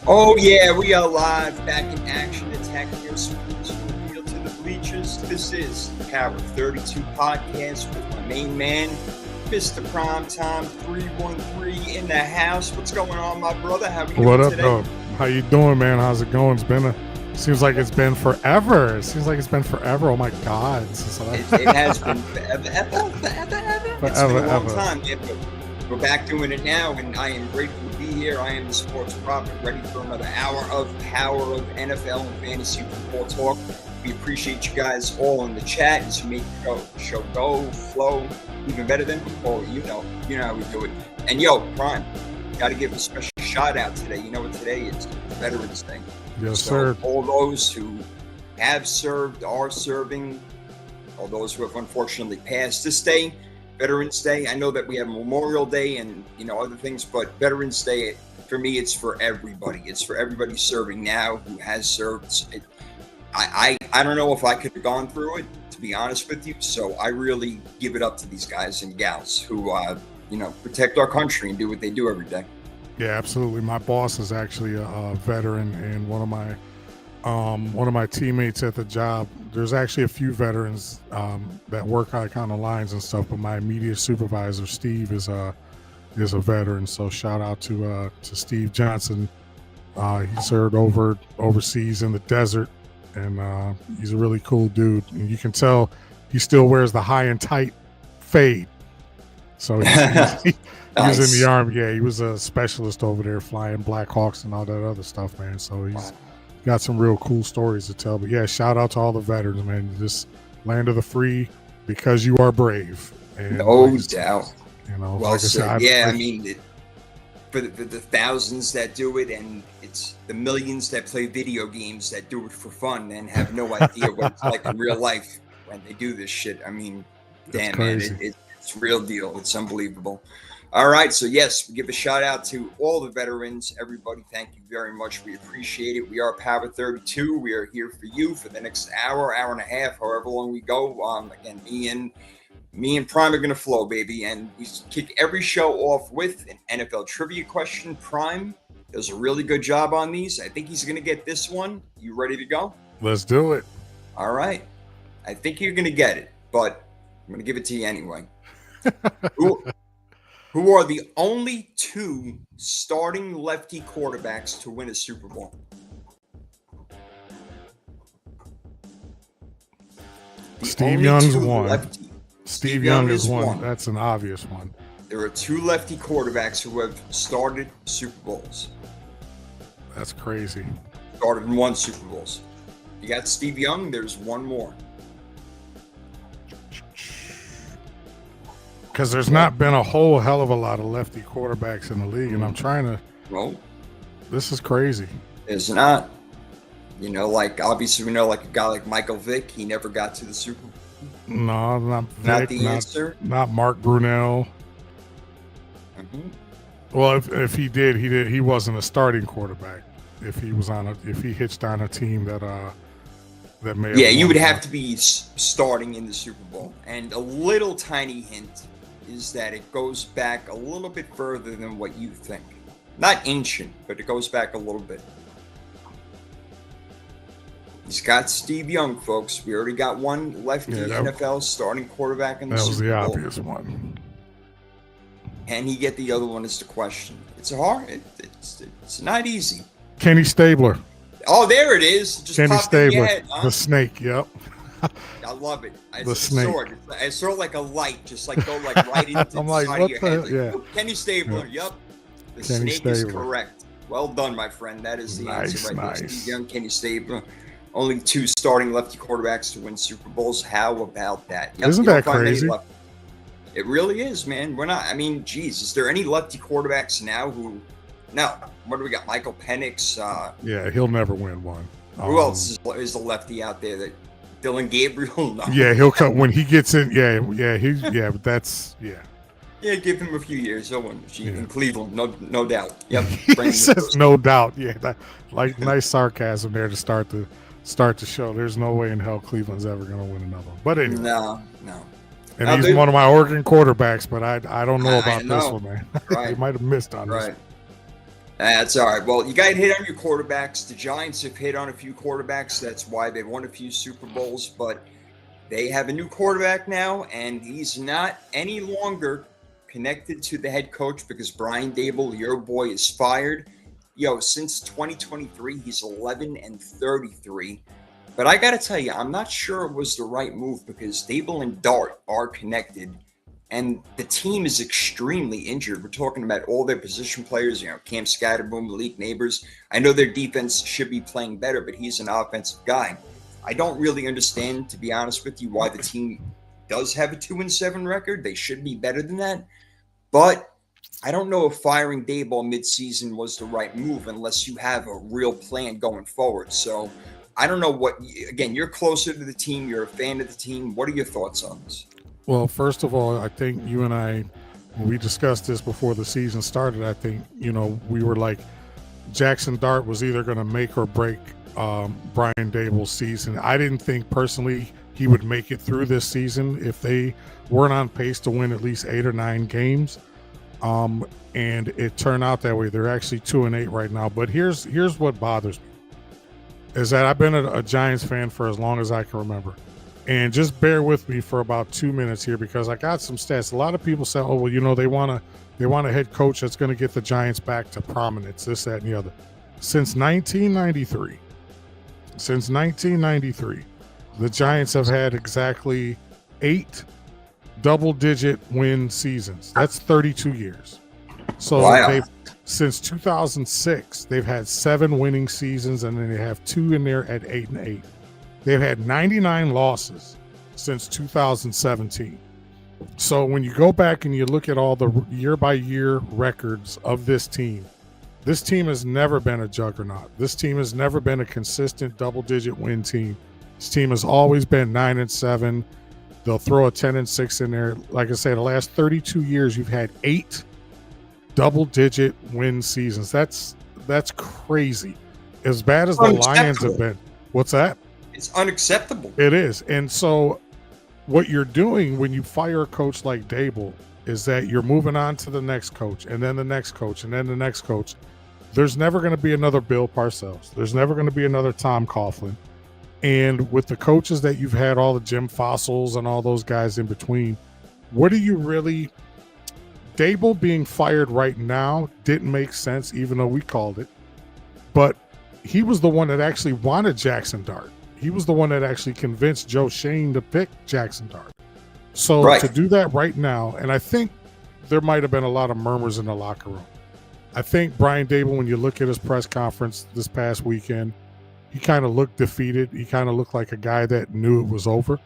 Oh yeah, we are live, back in action, attacking your sports from the field to the bleachers. This is the Power 32 podcast with my main man, Mr. Primetime 313 in the house. What's going on, my brother? How are you What doing up, today? dog? How you doing, man? How's it going? Seems like it's been forever. Oh my God! It has been forever. It's been a long time, yeah, but we're back doing it now, and I am grateful to be here. I am the sports prophet, ready for another hour of power of NFL and fantasy football talk. We appreciate you guys all in the chat as you make the show go, flow, even better than before. You know how we do it. And yo, Prime, got to give a special shout out today. You know what today is? Veterans Day. Yes, So sir. all those who have served, are serving, all those who have unfortunately passed this day, Veterans Day. I know that we have Memorial Day and other things, but Veterans Day, for me, it's for everybody. It's for everybody serving now who has served. I don't know if I could have gone through it, to be honest with you. So I really give it up to these guys and gals who protect our country and do what they do every day. Yeah, absolutely. My boss is actually a veteran, and one of my teammates at the job. There's actually a few veterans that work on kind of lines and stuff, but my immediate supervisor, Steve, is a veteran. So shout out to Steve Johnson. He served overseas in the desert, and he's a really cool dude. And you can tell he still wears the high and tight fade. So he was in the Army. Yeah, he was a specialist over there flying Black Hawks and all that other stuff, man. So he's got some real cool stories to tell. But yeah, shout out to all the veterans, man. This land of the free, because you are brave. And no doubt. Well like said. I mean, for the thousands that do it, and it's the millions that play video games that do it for fun and have no idea what it's like in real life when they do this shit. I mean, damn, man, it's real deal. It's unbelievable. All right, so yes, we give a shout out to all the veterans. Everybody, thank you very much. We appreciate it. We are Power 32. We are here for you for the next hour and a half, however long we go. Again, me and Prime are going to flow, baby. And we kick every show off with an NFL trivia question. Prime does a really good job on these. I think he's going to get this one. You ready to go? Let's do it. All right. I think you're going to get it, but I'm going to give it to you anyway. Who are the only two starting lefty quarterbacks to win a Super Bowl? Steve Young's one. Steve Young is one. That's an obvious one. There are two lefty quarterbacks who have started Super Bowls. That's crazy. Started and won Super Bowls. You got Steve Young. There's one more. Because there's not been a whole hell of a lot of lefty quarterbacks in the league, and I'm trying to. Well, this is crazy. It's not. Obviously we know a guy like Michael Vick. He never got to the Super Bowl. No, not Vick, not the answer. Not Mark Brunell. Mm-hmm. Well, if he did, he wasn't a starting quarterback. If he hitched on a team that may. Yeah, you would have to be starting in the Super Bowl, and a little tiny hint is that it goes back a little bit further than what you think. Not ancient, but it goes back a little bit. He's got Steve Young, folks. We already got one lefty NFL starting quarterback in the Super Bowl. That was the obvious one. Can he get the other one is the question. It's hard. It's not easy. Kenny Stabler. Oh, there it is. Just Kenny Stabler, head, huh? The snake. Yep. I love it. The snake. Sword. I saw like a light, just go right into the side of your head. Yeah. Kenny Stabler. Yep. The Kenny snake Stabler. Is correct. Well done, my friend. That is the answer right there. Steve Young, Kenny Stabler. Only two starting lefty quarterbacks to win Super Bowls. How about that? Yep, isn't that crazy? It really is, man. We're not. I mean, geez, is there any lefty quarterbacks now who? No. What do we got? Michael Penix. Yeah, he'll never win one. Who else is the lefty out there? That Dylan Gabriel? No. Yeah, he'll come when he gets in. Yeah, but that's Yeah, give him a few years. He'll win in Cleveland, no doubt. Yep. He says no doubt. Yeah, nice sarcasm there to start the show. There's no way in hell Cleveland's ever going to win another one. But anyway. No. And he's one of my Oregon quarterbacks, but I don't know about this one, man. Right. He might have missed on this. Right. That's all right. Well, you got to hit on your quarterbacks. The Giants have hit on a few quarterbacks. That's why they won a few Super Bowls. But they have a new quarterback now, and he's not any longer connected to the head coach because Brian Dable, your boy, is fired. Since 2023, he's 11-33. But I got to tell you, I'm not sure it was the right move because Dable and Dart are connected. And the team is extremely injured. We're talking about all their position players, Cam Scatterboom, Malik Neighbors. I know their defense should be playing better, but he's an offensive guy. I don't really understand, to be honest with you, why the team does have a 2-7 record. They should be better than that. But I don't know if firing Daboll midseason was the right move unless you have a real plan going forward. So I don't know again, you're closer to the team. You're a fan of the team. What are your thoughts on this? Well, first of all, I think you and I, when we discussed this before the season started, I think, we were like, Jackson Dart was either going to make or break Brian Dable's season. I didn't think personally he would make it through this season if they weren't on pace to win at least 8 or 9 games. And it turned out that way. They're actually 2-8 right now. But here's what bothers me is that I've been a Giants fan for as long as I can remember. And just bear with me for about 2 minutes here because I got some stats. A lot of people say, oh, well, they want a head coach that's going to get the Giants back to prominence, this, that, and the other. Since 1993, the Giants have had exactly 8 double-digit win seasons. That's 32 years. So wow. Since 2006, they've had 7 winning seasons, and then they have 2 in there at 8-8. They've had 99 losses since 2017. So when you go back and you look at all the year-by-year records of this team has never been a juggernaut. This team has never been a consistent double-digit win team. This team has always been 9-7. They'll throw a 10-6 in there. Like I say, the last 32 years, you've had 8 double-digit win seasons. That's crazy. As bad as the Lions have been. What's that? It's unacceptable. It is. And so what you're doing when you fire a coach like Dable is that you're moving on to the next coach and then the next coach and then the next coach. There's never going to be another Bill Parcells. There's never going to be another Tom Coughlin. And with the coaches that you've had, all the Jim Fossils and all those guys in between, what do you really – Dable being fired right now didn't make sense, even though we called it. But he was the one that actually wanted Jackson Dart. He was the one that actually convinced Joe Schoen to pick Jackson Dart. So to do that right now, and I think there might have been a lot of murmurs in the locker room. I think Brian Dable, when you look at his press conference this past weekend, he kind of looked defeated. He kind of looked like a guy that knew it was over.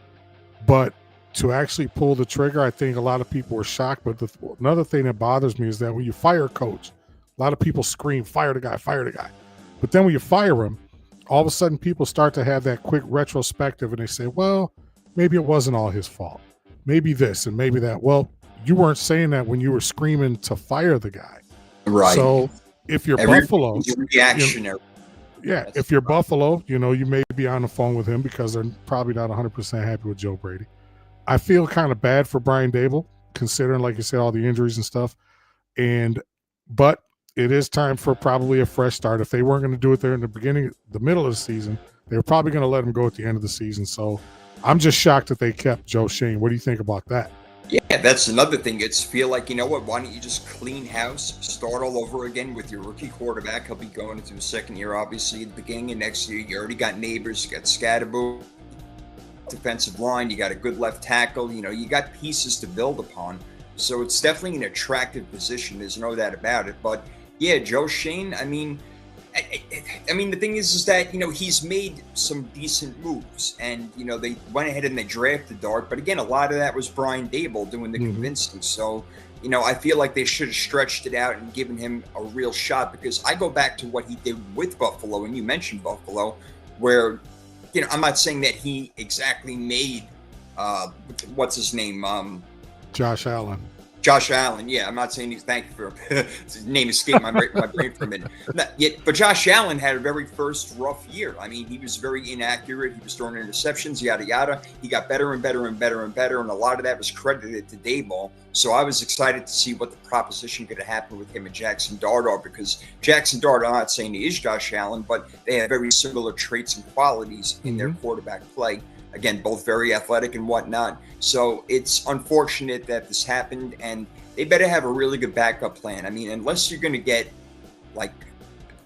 But to actually pull the trigger, I think a lot of people were shocked. But another thing that bothers me is that when you fire a coach, a lot of people scream, fire the guy, fire the guy. But then when you fire him, all of a sudden people start to have that quick retrospective and they say, well, maybe it wasn't all his fault. Maybe this and maybe that. Well, you weren't saying that when you were screaming to fire the guy. Right. So if you're Buffalo, reactionary. If you're Buffalo, you may be on the phone with him because they're probably not 100% happy with Joe Brady. I feel kind of bad for Brian Dable, considering, like you said, all the injuries and stuff. But it is time for probably a fresh start. If they weren't going to do it there in the middle of the season, they were probably going to let him go at the end of the season. So I'm just shocked that they kept Joe Schoen. What do you think about that? Yeah, that's another thing. It's feel like, what, why don't you just clean house, start all over again with your rookie quarterback? He'll be going into his second year, obviously, at the beginning of next year. You already got Neighbors, you got Scatterboom, defensive line, you got a good left tackle, you got pieces to build upon. So it's definitely an attractive position. There's no doubt about it. But yeah, Joe Schoen, I mean, the thing is that, he's made some decent moves and, they went ahead and they drafted Dart. But again, a lot of that was Brian Dable doing the convincing. So, I feel like they should have stretched it out and given him a real shot because I go back to what he did with Buffalo. And you mentioned Buffalo where, I'm not saying that he exactly made, what's his name? Josh Allen. Josh Allen, yeah, I'm not saying he's. Thank you for his name escaped my brain for a minute. But Josh Allen had a very first rough year. I mean, he was very inaccurate. He was throwing interceptions, yada yada. He got better and better and better and better, and a lot of that was credited to Daboll. So I was excited to see what the proposition could happen with him and Jackson Dart are, because Jackson Dart, I'm not saying he is Josh Allen, but they have very similar traits and qualities in their quarterback play. Again, both very athletic and whatnot. So it's unfortunate that this happened, and they better have a really good backup plan. I mean, unless you're going to get like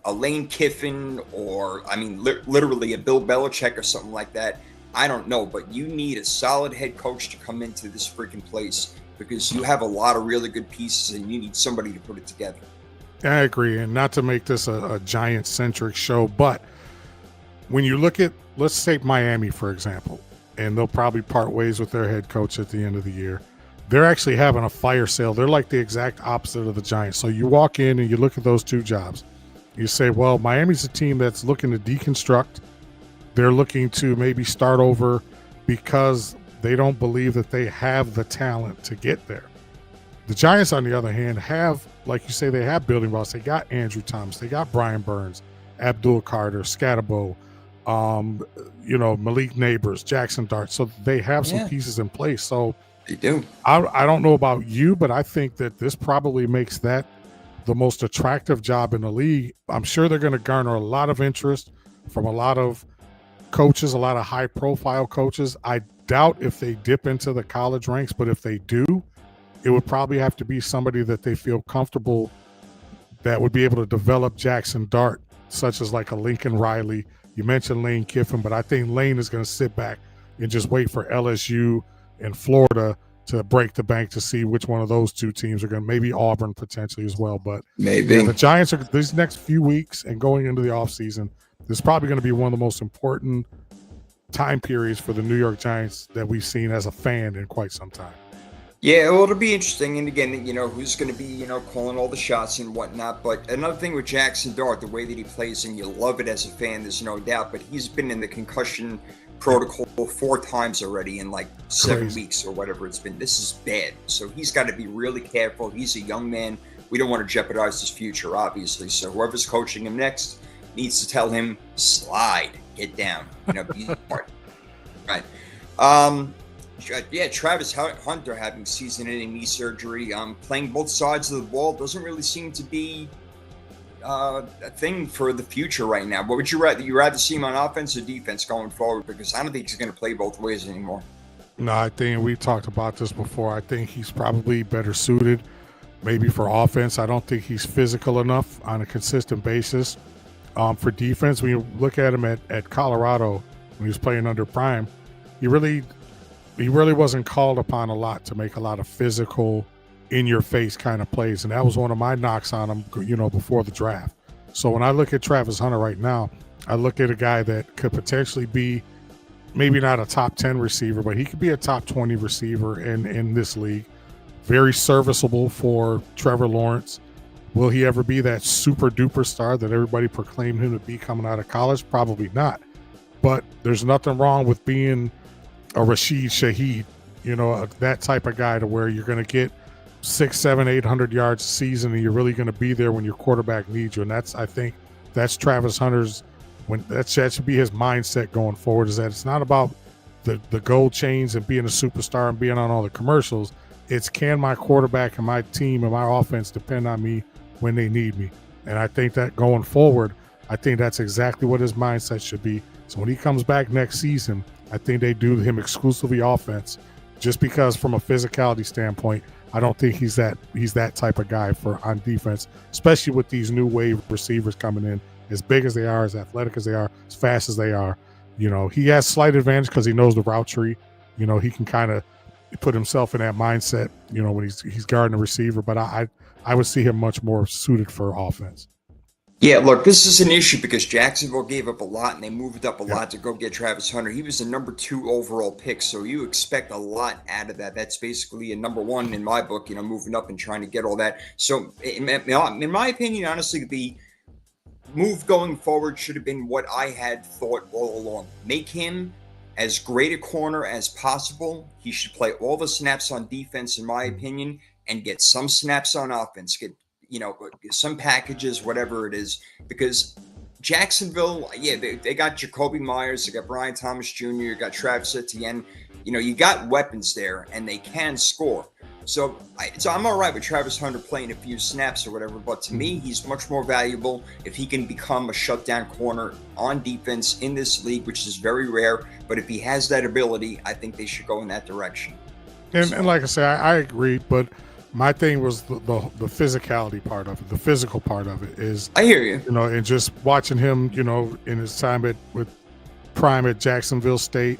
a Lane Kiffin or, I mean, literally a Bill Belichick or something like that, I don't know. But you need a solid head coach to come into this freaking place, because you have a lot of really good pieces and you need somebody to put it together. I agree. And not to make this a Giant-centric show, but when you look at, let's take Miami, for example, and they'll probably part ways with their head coach at the end of the year. They're actually having a fire sale. They're like the exact opposite of the Giants. So you walk in and you look at those two jobs. You say, well, Miami's a team that's looking to deconstruct. They're looking to maybe start over because they don't believe that they have the talent to get there. The Giants, on the other hand, have, like you say, they have building blocks. They got Andrew Thomas. They got Brian Burns, Abdul Carter, Scatterbo, Malik Neighbors, Jackson Dart. So they have some pieces in place. So they do. I don't know about you, but I think that this probably makes that the most attractive job in the league. I'm sure they're going to garner a lot of interest from a lot of coaches, a lot of high profile coaches. I doubt if they dip into the college ranks, but if they do, it would probably have to be somebody that they feel comfortable that would be able to develop Jackson Dart, such as like a Lincoln Riley. You mentioned Lane Kiffin, but I think Lane is going to sit back and just wait for LSU and Florida to break the bank to see which one of those two teams are going to, maybe Auburn potentially as well. But maybe the Giants are, these next few weeks and going into the offseason, this is probably going to be one of the most important time periods for the New York Giants that we've seen as a fan in quite some time. Yeah, well, it'll be interesting. And again, who's going to be, calling all the shots and whatnot. But another thing with Jackson Dart, the way that he plays, and you love it as a fan, there's no doubt. But he's been in the concussion protocol 4 times already in like 7 weeks or whatever it's been. This is bad. So he's got to be really careful. He's a young man. We don't want to jeopardize his future, obviously. So whoever's coaching him next needs to tell him, slide, get down, be smart. Right. Yeah, Travis Hunter having season-ending knee surgery, playing both sides of the ball doesn't really seem to be a thing for the future right now. What would you rather? You rather see him on offense or defense going forward? Because I don't think he's going to play both ways anymore. No, I think we've talked about this before. I think he's probably better suited maybe for offense. I don't think he's physical enough on a consistent basis. For defense, when you look at him at Colorado when he was playing under Prime, he really wasn't called upon a lot to make a lot of physical, in-your-face kind of plays. And that was one of my knocks on him, before the draft. So when I look at Travis Hunter right now, I look at a guy that could potentially be maybe not a top 10 receiver, but he could be a top 20 receiver in this league. Very serviceable for Trevor Lawrence. Will he ever be that super-duper star that everybody proclaimed him to be coming out of college? Probably not. But there's nothing wrong with being a Rashid Shaheed, that type of guy to where you're going to get 600, 700, 800 yards a season, and you're really going to be there when your quarterback needs you. And I think that's Travis Hunter's, that should be his mindset going forward, is that it's not about the gold chains and being a superstar and being on all the commercials. It's, can my quarterback and my team and my offense depend on me when they need me? And I think that going forward, I think that's exactly what his mindset should be. So when he comes back next season, I think they do him exclusively offense, just because from a physicality standpoint, I don't think he's that type of guy on defense, especially with these new wave receivers coming in, as big as they are, as athletic as they are, as fast as they are. He has slight advantage because he knows the route tree. He can kind of put himself in that mindset, when he's guarding a receiver. But I would see him much more suited for offense. Yeah, look, this is an issue because Jacksonville gave up a lot and they moved up a lot to go get Travis Hunter. He was the number 2 overall pick, so you expect a lot out of that. That's basically a number 1 in my book, moving up and trying to get all that. So in my opinion, honestly, the move going forward should have been what I had thought all along. Make him as great a corner as possible. He should play all the snaps on defense, in my opinion. and get some snaps on offense, get some packages, whatever it is, because Jacksonville, yeah, they got Jacoby Myers, they got Brian Thomas Jr., you got Travis Etienne. You got weapons there, and they can score. So I'm all right with Travis Hunter playing a few snaps or whatever, but to me, he's much more valuable if he can become a shutdown corner on defense in this league, which is very rare. But if he has that ability, I think they should go in that direction. And like I say, I agree, but my thing was the physicality part of it, the physical part of it is. I hear you. And just watching him, in his time with prime at Jackson State,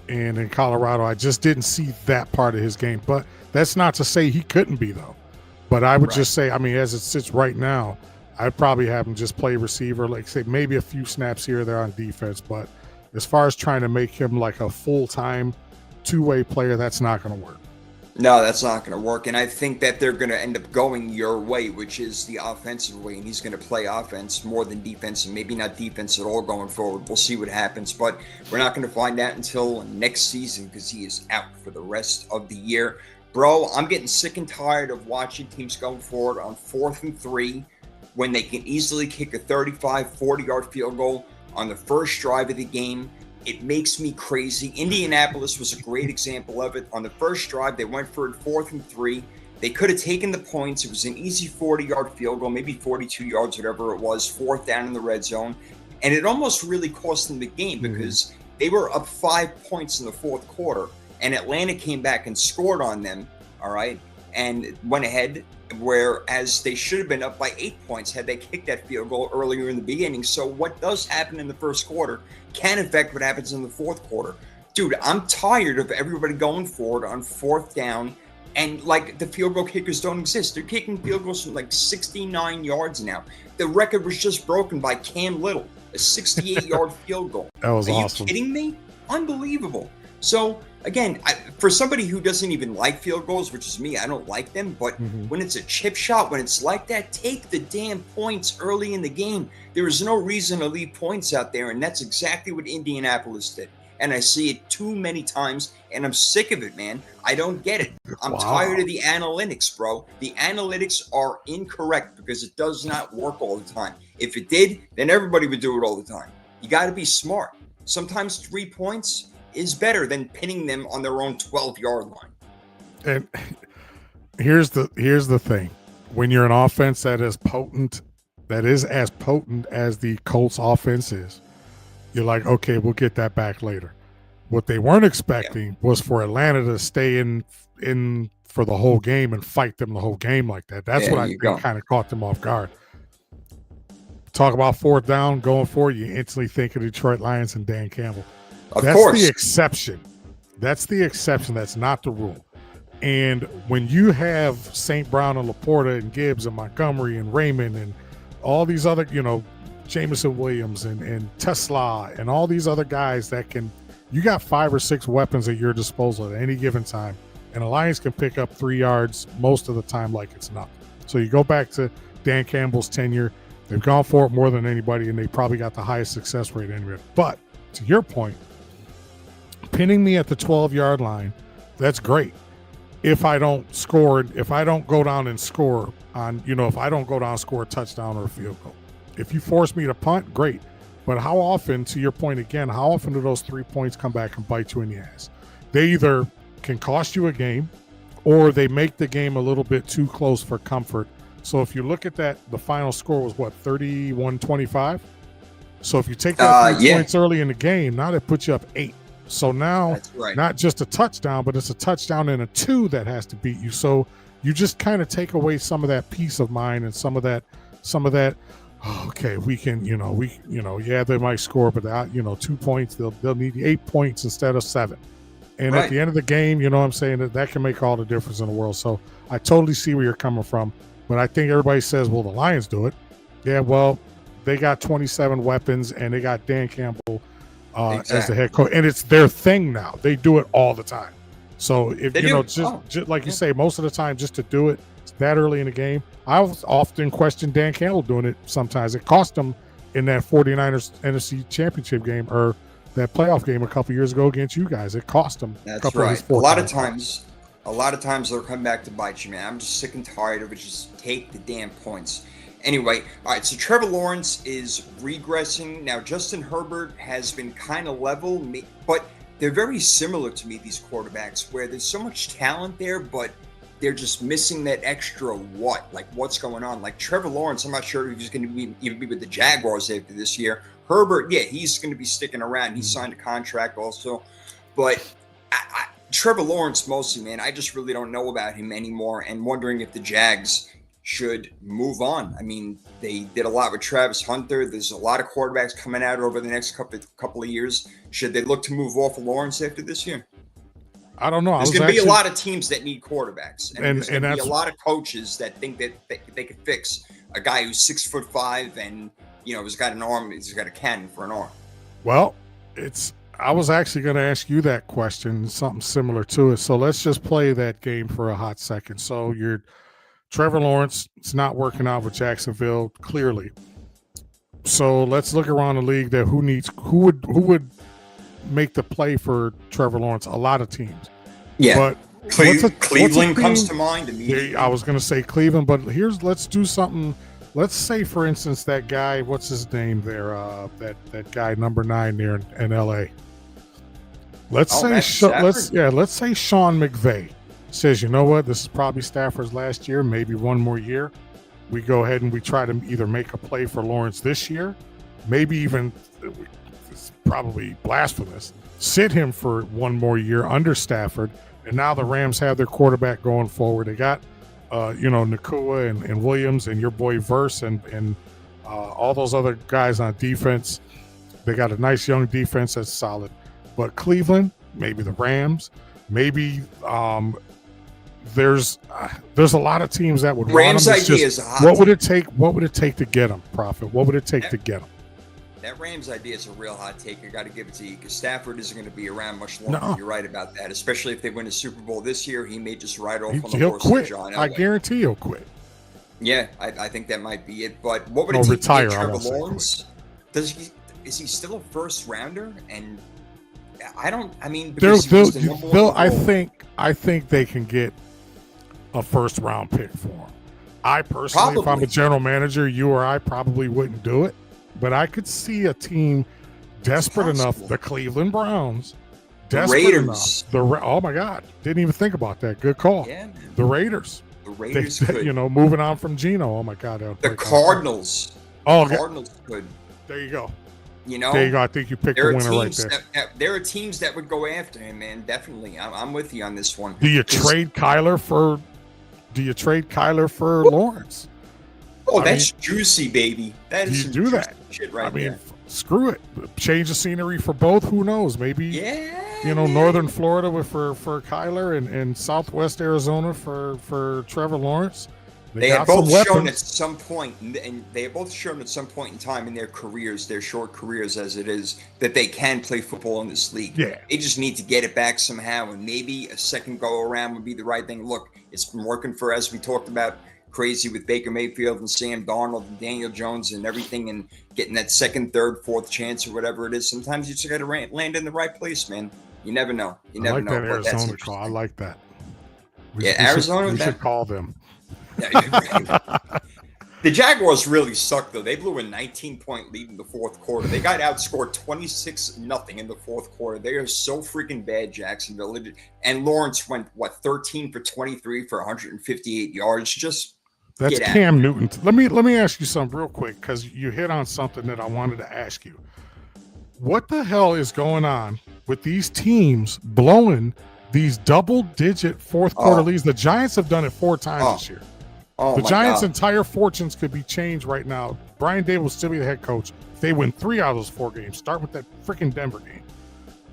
and in Colorado, I just didn't see that part of his game. But that's not to say he couldn't be, though. But I would just say, as it sits right now, I'd probably have him just play receiver, like say maybe a few snaps here or there on defense. But as far as trying to make him like a full-time two-way player, that's not going to work. No, that's not going to work. And I think that they're going to end up going your way, which is the offensive way. And he's going to play offense more than defense, and maybe not defense at all going forward. We'll see what happens. But we're not going to find out until next season because he is out for the rest of the year. Bro, I'm getting sick and tired of watching teams going forward on 4th and 3 when they can easily kick a 35, 40-yard field goal on the first drive of the game. It makes me crazy. Indianapolis was a great example of it. On the first drive, they went for it 4th and 3. They could have taken the points. It was an easy 40-yard field goal, maybe 42 yards, whatever it was, 4th down in the red zone. And it almost really cost them the game because they were up 5 points in the fourth quarter, and Atlanta came back and scored on them, all right, and went ahead, whereas they should have been up by 8 points had they kicked that field goal earlier in the beginning. So what does happen in the first quarter can affect what happens in the fourth quarter. Dude, I'm tired of everybody going forward on 4th down and like the field goal kickers don't exist. They're kicking field goals from like 69 yards now. The record was just broken by Cam Little, a 68-yard field goal. That was awesome. Are you kidding me? Unbelievable. So again, for somebody who doesn't even like field goals, which is me, I don't like them, but when it's a chip shot, when it's like that, take the damn points early in the game. There is no reason to leave points out there, and that's exactly what Indianapolis did. And I see it too many times, and I'm sick of it, man. I don't get it. I'm tired of the analytics, bro. The analytics are incorrect because it does not work all the time. If it did, then everybody would do it all the time. You got to be smart. Sometimes 3 points is better than pinning them on their own 12-yard line. And here's the thing. When you're an offense that is as potent as the Colts offense is, you're like, okay, we'll get that back later. What they weren't expecting was for Atlanta to stay in for the whole game and fight them the whole game like that. That's what I think kind of caught them off guard. Talk about 4th down, going forward, you instantly think of Detroit Lions and Dan Campbell. That's the exception. That's the exception. That's not the rule. And when you have St. Brown and Laporta and Gibbs and Montgomery and Raymond and all these other, Jameson Williams and Tesla and all these other guys you got 5 or 6 weapons at your disposal at any given time. And the Lions can pick up 3 yards most of the time like it's nothing. So you go back to Dan Campbell's tenure. They've gone for it more than anybody, and they probably got the highest success rate anyway. But to your point, pinning me at the 12-yard line, that's great. If I don't go down and score on, if I don't go down and score a touchdown or a field goal. If you force me to punt, great. But how often, to your point again, how often do those 3 points come back and bite you in the ass? They either can cost you a game or they make the game a little bit too close for comfort. So if you look at that, the final score was 31-25? So if you take that 3 points early in the game, now that puts you up 8. So now, not just a touchdown, but it's a touchdown and a 2 that has to beat you. So you just kind of take away some of that peace of mind and some of that. Okay, we can, they might score, but 2 points, they'll need 8 points instead of 7. And at the end of the game, I'm saying that can make all the difference in the world. So I totally see where you're coming from, but I think everybody says, well, the Lions do it. Yeah, well, they got 27 weapons and they got Dan Campbell as the head coach, and it's their thing now. They do it all the time. So if just like you say, most of the time, just to do it that early in the game, I often question Dan Campbell doing it. Sometimes it cost him in that 49ers NFC Championship game or that playoff game a couple years ago against you guys. It cost him. That's right. A lot of times A lot of times they'll come back to bite you, man. I'm just sick and tired of it. Just take the damn points. Anyway, all right, so Trevor Lawrence is regressing. Now, Justin Herbert has been kind of level, but they're very similar to me, these quarterbacks, where there's so much talent there, but they're just missing that extra what? Like, what's going on? Like, Trevor Lawrence, I'm not sure if he's going to even be with the Jaguars after this year. Herbert, yeah, he's going to be sticking around. He signed a contract also. But Trevor Lawrence mostly, man, I just really don't know about him anymore and wondering if the Jags should move on. I mean, they did a lot with Travis Hunter. There's a lot of quarterbacks coming out over the next couple of years. Should they look to move off of Lawrence after this year? I don't know. There's going to be a lot of teams that need quarterbacks, and there's going to be a lot of coaches that think that they could fix a guy who's 6'5" and has got an arm. He's got a cannon for an arm. Well, I was actually going to ask you that question, something similar to it. So let's just play that game for a hot second. So Trevor Lawrence is not working out with Jacksonville, clearly. So let's look around the league that who would make the play for Trevor Lawrence. A lot of teams. Yeah. But Cleveland comes to mind immediately. I was going to say Cleveland, but let's do something. Let's say, for instance, that guy, what's his name there? That guy number 9 there in LA. Let's say Sean McVay says, you know what, this is probably Stafford's last year, maybe one more year. We go ahead and we try to either make a play for Lawrence this year, maybe even, it's probably blasphemous, sit him for one more year under Stafford, and now the Rams have their quarterback going forward. They got, Nakua and Williams and your boy Verse and all those other guys on defense. They got a nice young defense that's solid. But Cleveland, maybe the Rams, maybe there's a lot of teams that would Rams want him. idea is a hot what would it take? What would it take to get him, Prophet? What would it take to get him? That Rams idea is a real hot take. I got to give it to you because Stafford isn't going to be around much longer. No. You're right about that. Especially if they win a Super Bowl this year, he may just ride off on the He'll horse quit. of John Elway. I guarantee he'll quit. Yeah, I think that might be it. But what would it take retire, to get Trevor Lawrence? Is he still a first rounder? And I think they can get a first round pick for him. I personally, if I'm a general manager, you or I probably wouldn't do it, but I could see a team desperate enough, the Cleveland Browns, desperate Raiders. enough. Oh my God, didn't even think about that. Good call. Yeah, man. The Raiders. The Raiders could. Moving on from Geno. Oh my God. The Cardinals. Cardinals could. There you go. There you go. I think you picked the winner right there. There are teams that would go after him, man. Definitely. I'm with you on this one. Do you trade Kyler for Lawrence? Oh, that's juicy, baby. That is do that shit right there. Screw it. Change the scenery for both. Who knows? Maybe Northern Florida for Kyler and Southwest Arizona for Trevor Lawrence. They have both shown at some point, and they have both shown at some point in time in their careers, their short careers as it is, that they can play football in this league. Yeah. They just need to get it back somehow, and maybe a second go around would be the right thing. Look, it's been working for, as we talked about, crazy with Baker Mayfield and Sam Darnold and Daniel Jones and everything, and getting that second, third, fourth chance or whatever it is. Sometimes you just got to land in the right place, man. You never know. You never know. That Arizona call. I like that. Arizona. We should call them. The Jaguars really suck, though. They blew a 19-point lead in the fourth quarter. They got outscored 26-0 in the fourth quarter. They are so freaking bad, Jacksonville. And Lawrence went 13 for 23 for 158 yards. That's Cam Newton. Let me ask you something real quick, because you hit on something that I wanted to ask you. What the hell is going on with these teams blowing these double-digit fourth quarter leads? The Giants have done it 4 times this year. The Giants' entire fortunes could be changed right now. Brian Dable will still be the head coach if they win 3 out of those 4 games. Start with that freaking Denver game.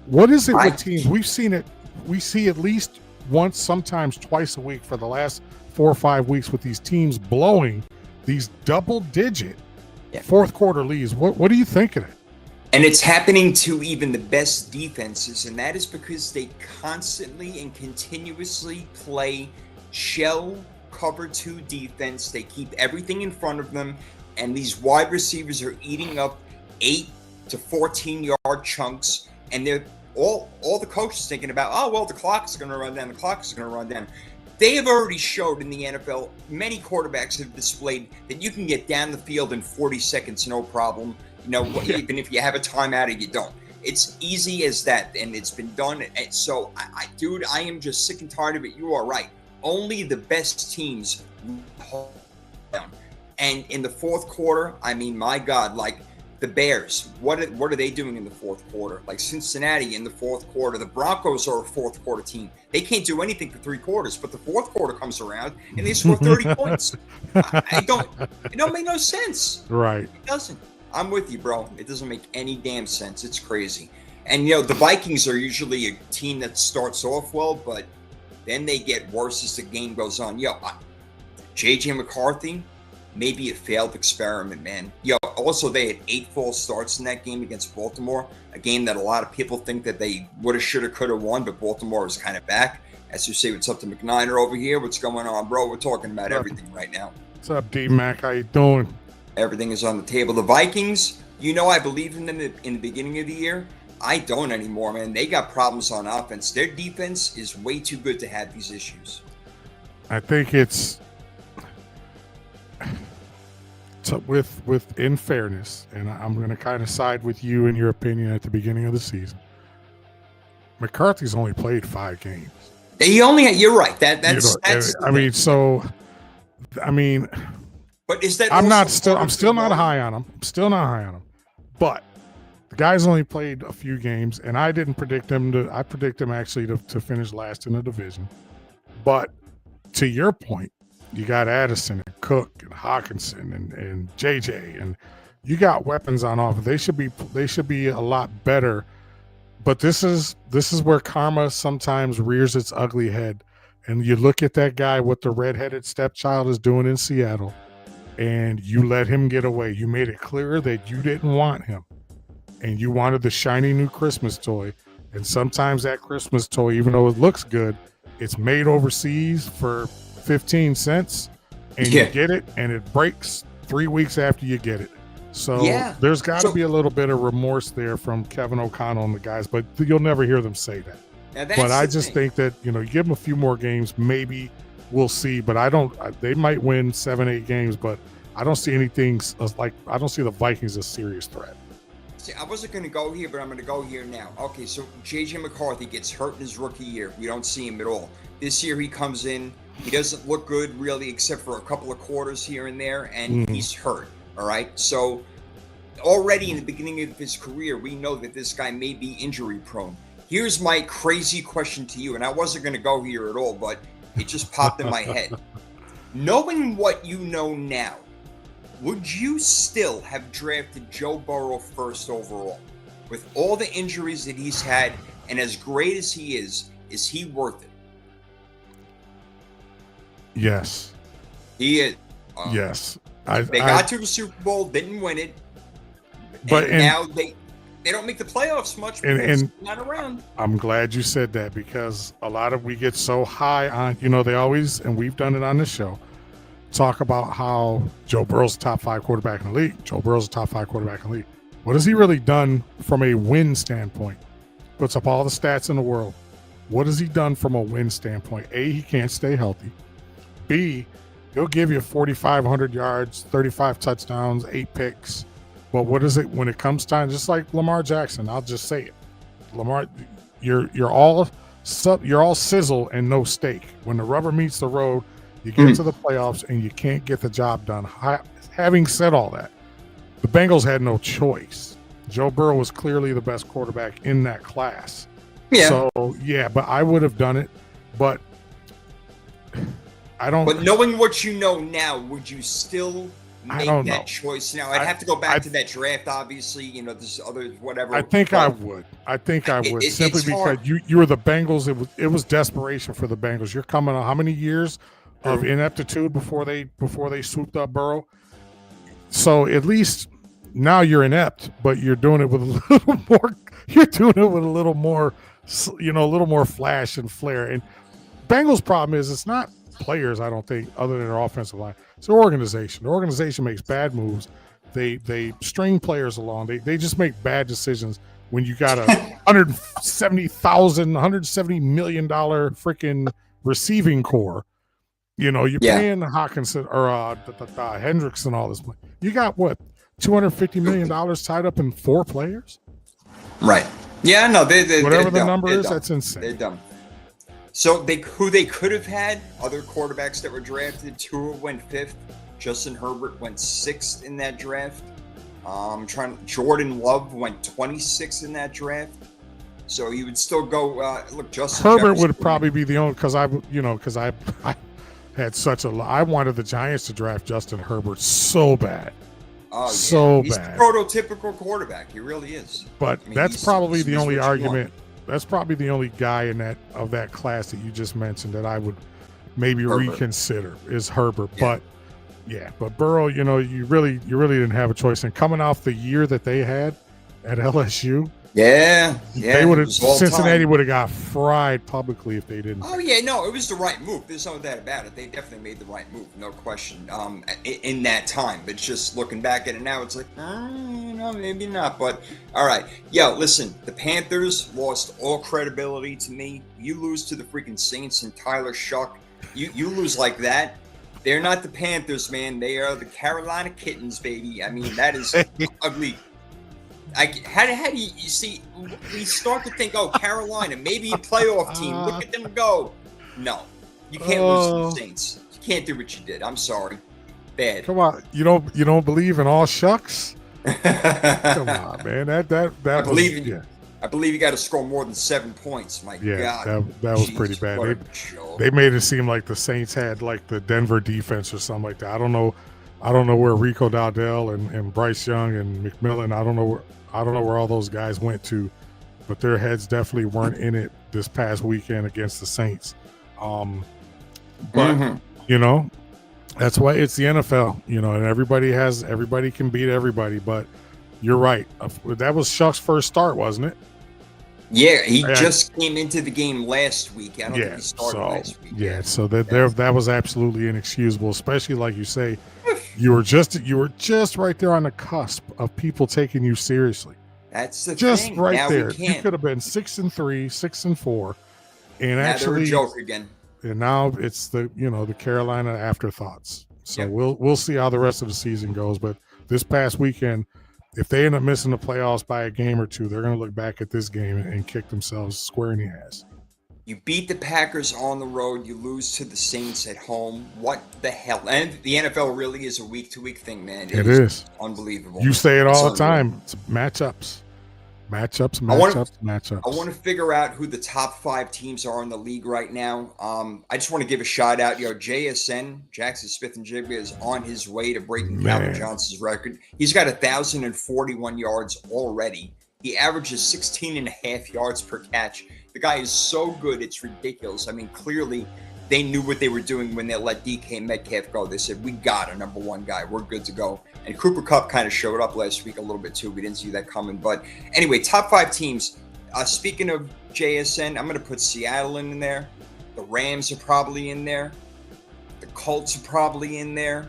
What is it with teams? We've seen it. We see at least once, sometimes twice a week for the last 4 or 5 weeks with these teams blowing these double-digit fourth quarter leads. What do you think of it? And it's happening to even the best defenses, and that is because they constantly and continuously play shell cover 2 defense. They keep everything in front of them, and these wide receivers are eating up 8 to 14 yard chunks, and they're all the coaches thinking about, oh well, the clock is going to run down. The clock is going to run down. They have already showed in the NFL, many quarterbacks have displayed that you can get down the field in 40 seconds, no problem. Even if you have a timeout or you don't. It's easy as that, and it's been done. And so, dude, I am just sick and tired of it. You are right. Only the best teams hold down. And in the fourth quarter, I mean, my God, like the Bears, what are they doing in the fourth quarter? Like Cincinnati in the fourth quarter. The Broncos are a fourth quarter team. They can't do anything for 3 quarters, but the fourth quarter comes around and they score 30 points. It don't make no sense. Right. It doesn't. I'm with you, bro. It doesn't make any damn sense. It's crazy. And, the Vikings are usually a team that starts off well, but then they get worse as the game goes on. J.J. McCarthy, maybe a failed experiment, man. Also, they had 8 false starts in that game against Baltimore, a game that a lot of people think that they woulda, shoulda, coulda won, but Baltimore was kind of back. As you say, what's up to McNiner over here? What's going on, bro? We're talking about everything right now. What's up, D-Mac? How you doing? Everything is on the table. The Vikings, I believed in them in the beginning of the year. I don't anymore, man. They got problems on offense. Their defense is way too good to have these issues. I think it's in fairness, and I'm going to kind of side with you in your opinion at the beginning of the season. McCarthy's only played 5 games. You're right. That's. But is that? I'm still not high on him. But the guy's only played a few games, and I didn't predict him to. I predict him actually to finish last in the division. But to your point, you got Addison and Cook and Hawkinson and JJ, and you got weapons on offense. They should be a lot better. But this is where karma sometimes rears its ugly head, and you look at that guy, what the redheaded stepchild is doing in Seattle, and you let him get away. You made it clear that you didn't want him, and you wanted the shiny new Christmas toy. And sometimes that Christmas toy, even though it looks good, it's made overseas for 15 cents, and you get it, and it breaks 3 weeks after you get it. So there's got to be a little bit of remorse there from Kevin O'Connell and the guys, but you'll never hear them say that. But I just think that, you give them a few more games, maybe we'll see. But they might win 7-8 games, but I don't see anything I don't see the Vikings a serious threat. See, I wasn't going to go here, but I'm going to go here now. Okay, so J.J. McCarthy gets hurt in his rookie year. We don't see him at all. This year he comes in. He doesn't look good, really, except for a couple of quarters here and there, and he's hurt, all right? So already in the beginning of his career, we know that this guy may be injury-prone. Here's my crazy question to you, and I wasn't going to go here at all, but it just popped in my head. Knowing what you know now, would you still have drafted Joe Burrow first overall? With all the injuries that he's had, and as great as he is he worth it? Yes. He is. Yes. They got to the Super Bowl, didn't win it. But now they don't make the playoffs much because he's not around. I'm glad you said that, because we get so high on, they always, and we've done it on this show, talk about how Joe Burrow's a top 5 quarterback in the league. Joe Burrow's a top 5 quarterback in the league. What has he really done from a win standpoint? Puts up all the stats in the world. What has he done from a win standpoint? A, he can't stay healthy. B, he'll give you 4,500 yards, 35 touchdowns, 8 picks. But what is it when it comes time? Just like Lamar Jackson, I'll just say it. Lamar, you're all sizzle and no steak. When the rubber meets the road, you get to the playoffs and you can't get the job done. Having said all that, the Bengals had no choice. Joe Burrow was clearly the best quarterback in that class. Yeah. So but I would have done it. But I don't. But knowing what you know now, would you still make that choice now? I'd have to go back to that draft, obviously. There's other whatever. I think I would. Simply because you were the Bengals. It was desperation for the Bengals. You're coming on how many years of ineptitude before they swooped up Burrow? So at least now you're inept, but you're doing it with a little more. You're doing it with a little more, a little more flash and flair. And Bengals' problem is it's not players, I don't think, other than their offensive line. It's their organization. The organization makes bad moves. They string players along. They just make bad decisions when you got a $170 million freaking receiving core. You know, you're paying Hawkinson or Hendricks and all this money. You got what, $250 million tied up in 4 players? Right. Yeah, no, whatever the number is, that's insane. They're dumb. So who they could have had, other quarterbacks that were drafted, Tua went 5th, Justin Herbert went 6th in that draft. Jordan Love went 26th in that draft. So you would still go look, Justin Herbert Jefferson would probably be the only, because I had such a, I wanted the Giants to draft Justin Herbert so bad. Oh, yeah. So he's bad. The prototypical quarterback. He really is. But I mean, that's probably the only argument. That's probably the only guy in that class that you just mentioned that I would maybe reconsider is Herbert. Yeah. But Burrow, you know, you really didn't have a choice. And coming off the year that they had at LSU, they would have, Cincinnati would have got fried publicly if they didn't. Oh yeah, no, it was the right move. There's no doubt about it. They definitely made the right move, no question. In that time, but just looking back at it now, it's like, maybe not. But all right, listen, the Panthers lost all credibility to me. You lose to the freaking Saints and Tyler Shuck. You lose like that. They're not the Panthers, man. They are the Carolina Kittens, baby. I mean, that is ugly. How do you see? We start to think, Carolina, maybe a playoff team. Look at them go. No, you can't lose to the Saints. You can't do what you did. I'm sorry. Bad. Come on, you don't believe in all shucks? Come on, man. I believe you got to score more than 7 points. My God, that was pretty bad. They made it seem like the Saints had like the Denver defense or something like that. I don't know where Rico Dowdell and Bryce Young and McMillan. I don't know where all those guys went to, but their heads definitely weren't in it this past weekend against the Saints. But you know, that's why it's the NFL, you know, and everybody can beat everybody. But you're right. That was Shuck's first start, wasn't it? Yeah, he just came into the game last week. I don't think he started last week. Yeah, so that was absolutely inexcusable, especially like you say, you were just right there on the cusp of people taking you seriously. That's the thing. Just right now there. You could have been 6-3, 6-4, and now actually they're a joke again. And now it's the Carolina afterthoughts. So we'll see how the rest of the season goes. But this past weekend, if they end up missing the playoffs by a game or two, they're going to look back at this game and kick themselves square in the ass. You beat the Packers on the road. You lose to the Saints at home. What the hell? And the NFL really is a week-to-week thing, man. It is unbelievable. You say it all the time. It's matchups. Matchups. I want to figure out who the top 5 teams are in the league right now. I just want to give a shout out. JSN, Jackson Smith-Njigba, is on his way to breaking Calvin Johnson's record. He's got 1,041 yards already. He averages 16.5 yards per catch. The guy is so good, it's ridiculous. I mean, clearly they knew what they were doing when they let DK Metcalf go. They said, we got a number 1 guy. We're good to go. And Cooper Kupp kind of showed up last week a little bit too. We didn't see that coming. But anyway, top 5 teams. Speaking of JSN, I'm going to put Seattle in there. The Rams are probably in there. The Colts are probably in there.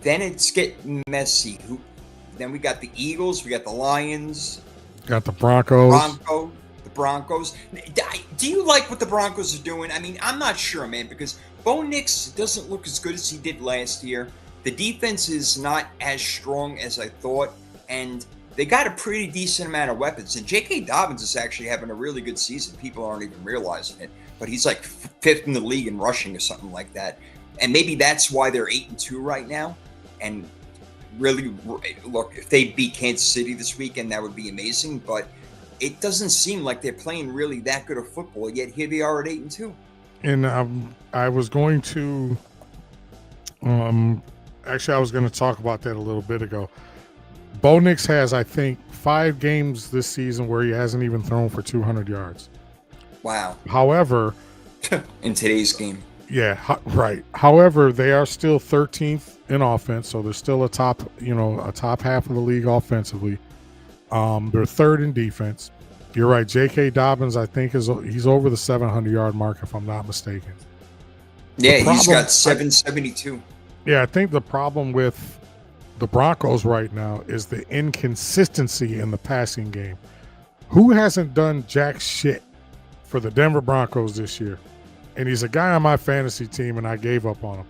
Then it's getting messy. Then we got the Eagles. We got the Lions. Got the Broncos. The Broncos. Do you like what the Broncos are doing? I mean, I'm not sure, man, because Bo Nix doesn't look as good as he did last year. The defense is not as strong as I thought, and they got a pretty decent amount of weapons. And J.K. Dobbins is actually having a really good season. People aren't even realizing it, but he's like 5th in the league in rushing or something like that. And maybe that's why they're 8-2 right now. And really, look, if they beat Kansas City this weekend, that would be amazing. But it doesn't seem like they're playing really that good of football, yet here they are at 8-2. And I was going to actually, I was going to talk about that a little bit ago. Bo Nix has, I think, 5 games this season where he hasn't even thrown for 200 yards. Wow. However, in today's game. Yeah, right. However, they are still 13th in offense, so they're still a top half of the league offensively. They're 3rd in defense. You're right. J.K. Dobbins, I think, he's over the 700-yard mark, if I'm not mistaken. Yeah, he's got 772. Yeah, I think the problem with the Broncos right now is the inconsistency in the passing game. Who hasn't done jack shit for the Denver Broncos this year? And he's a guy on my fantasy team, and I gave up on him.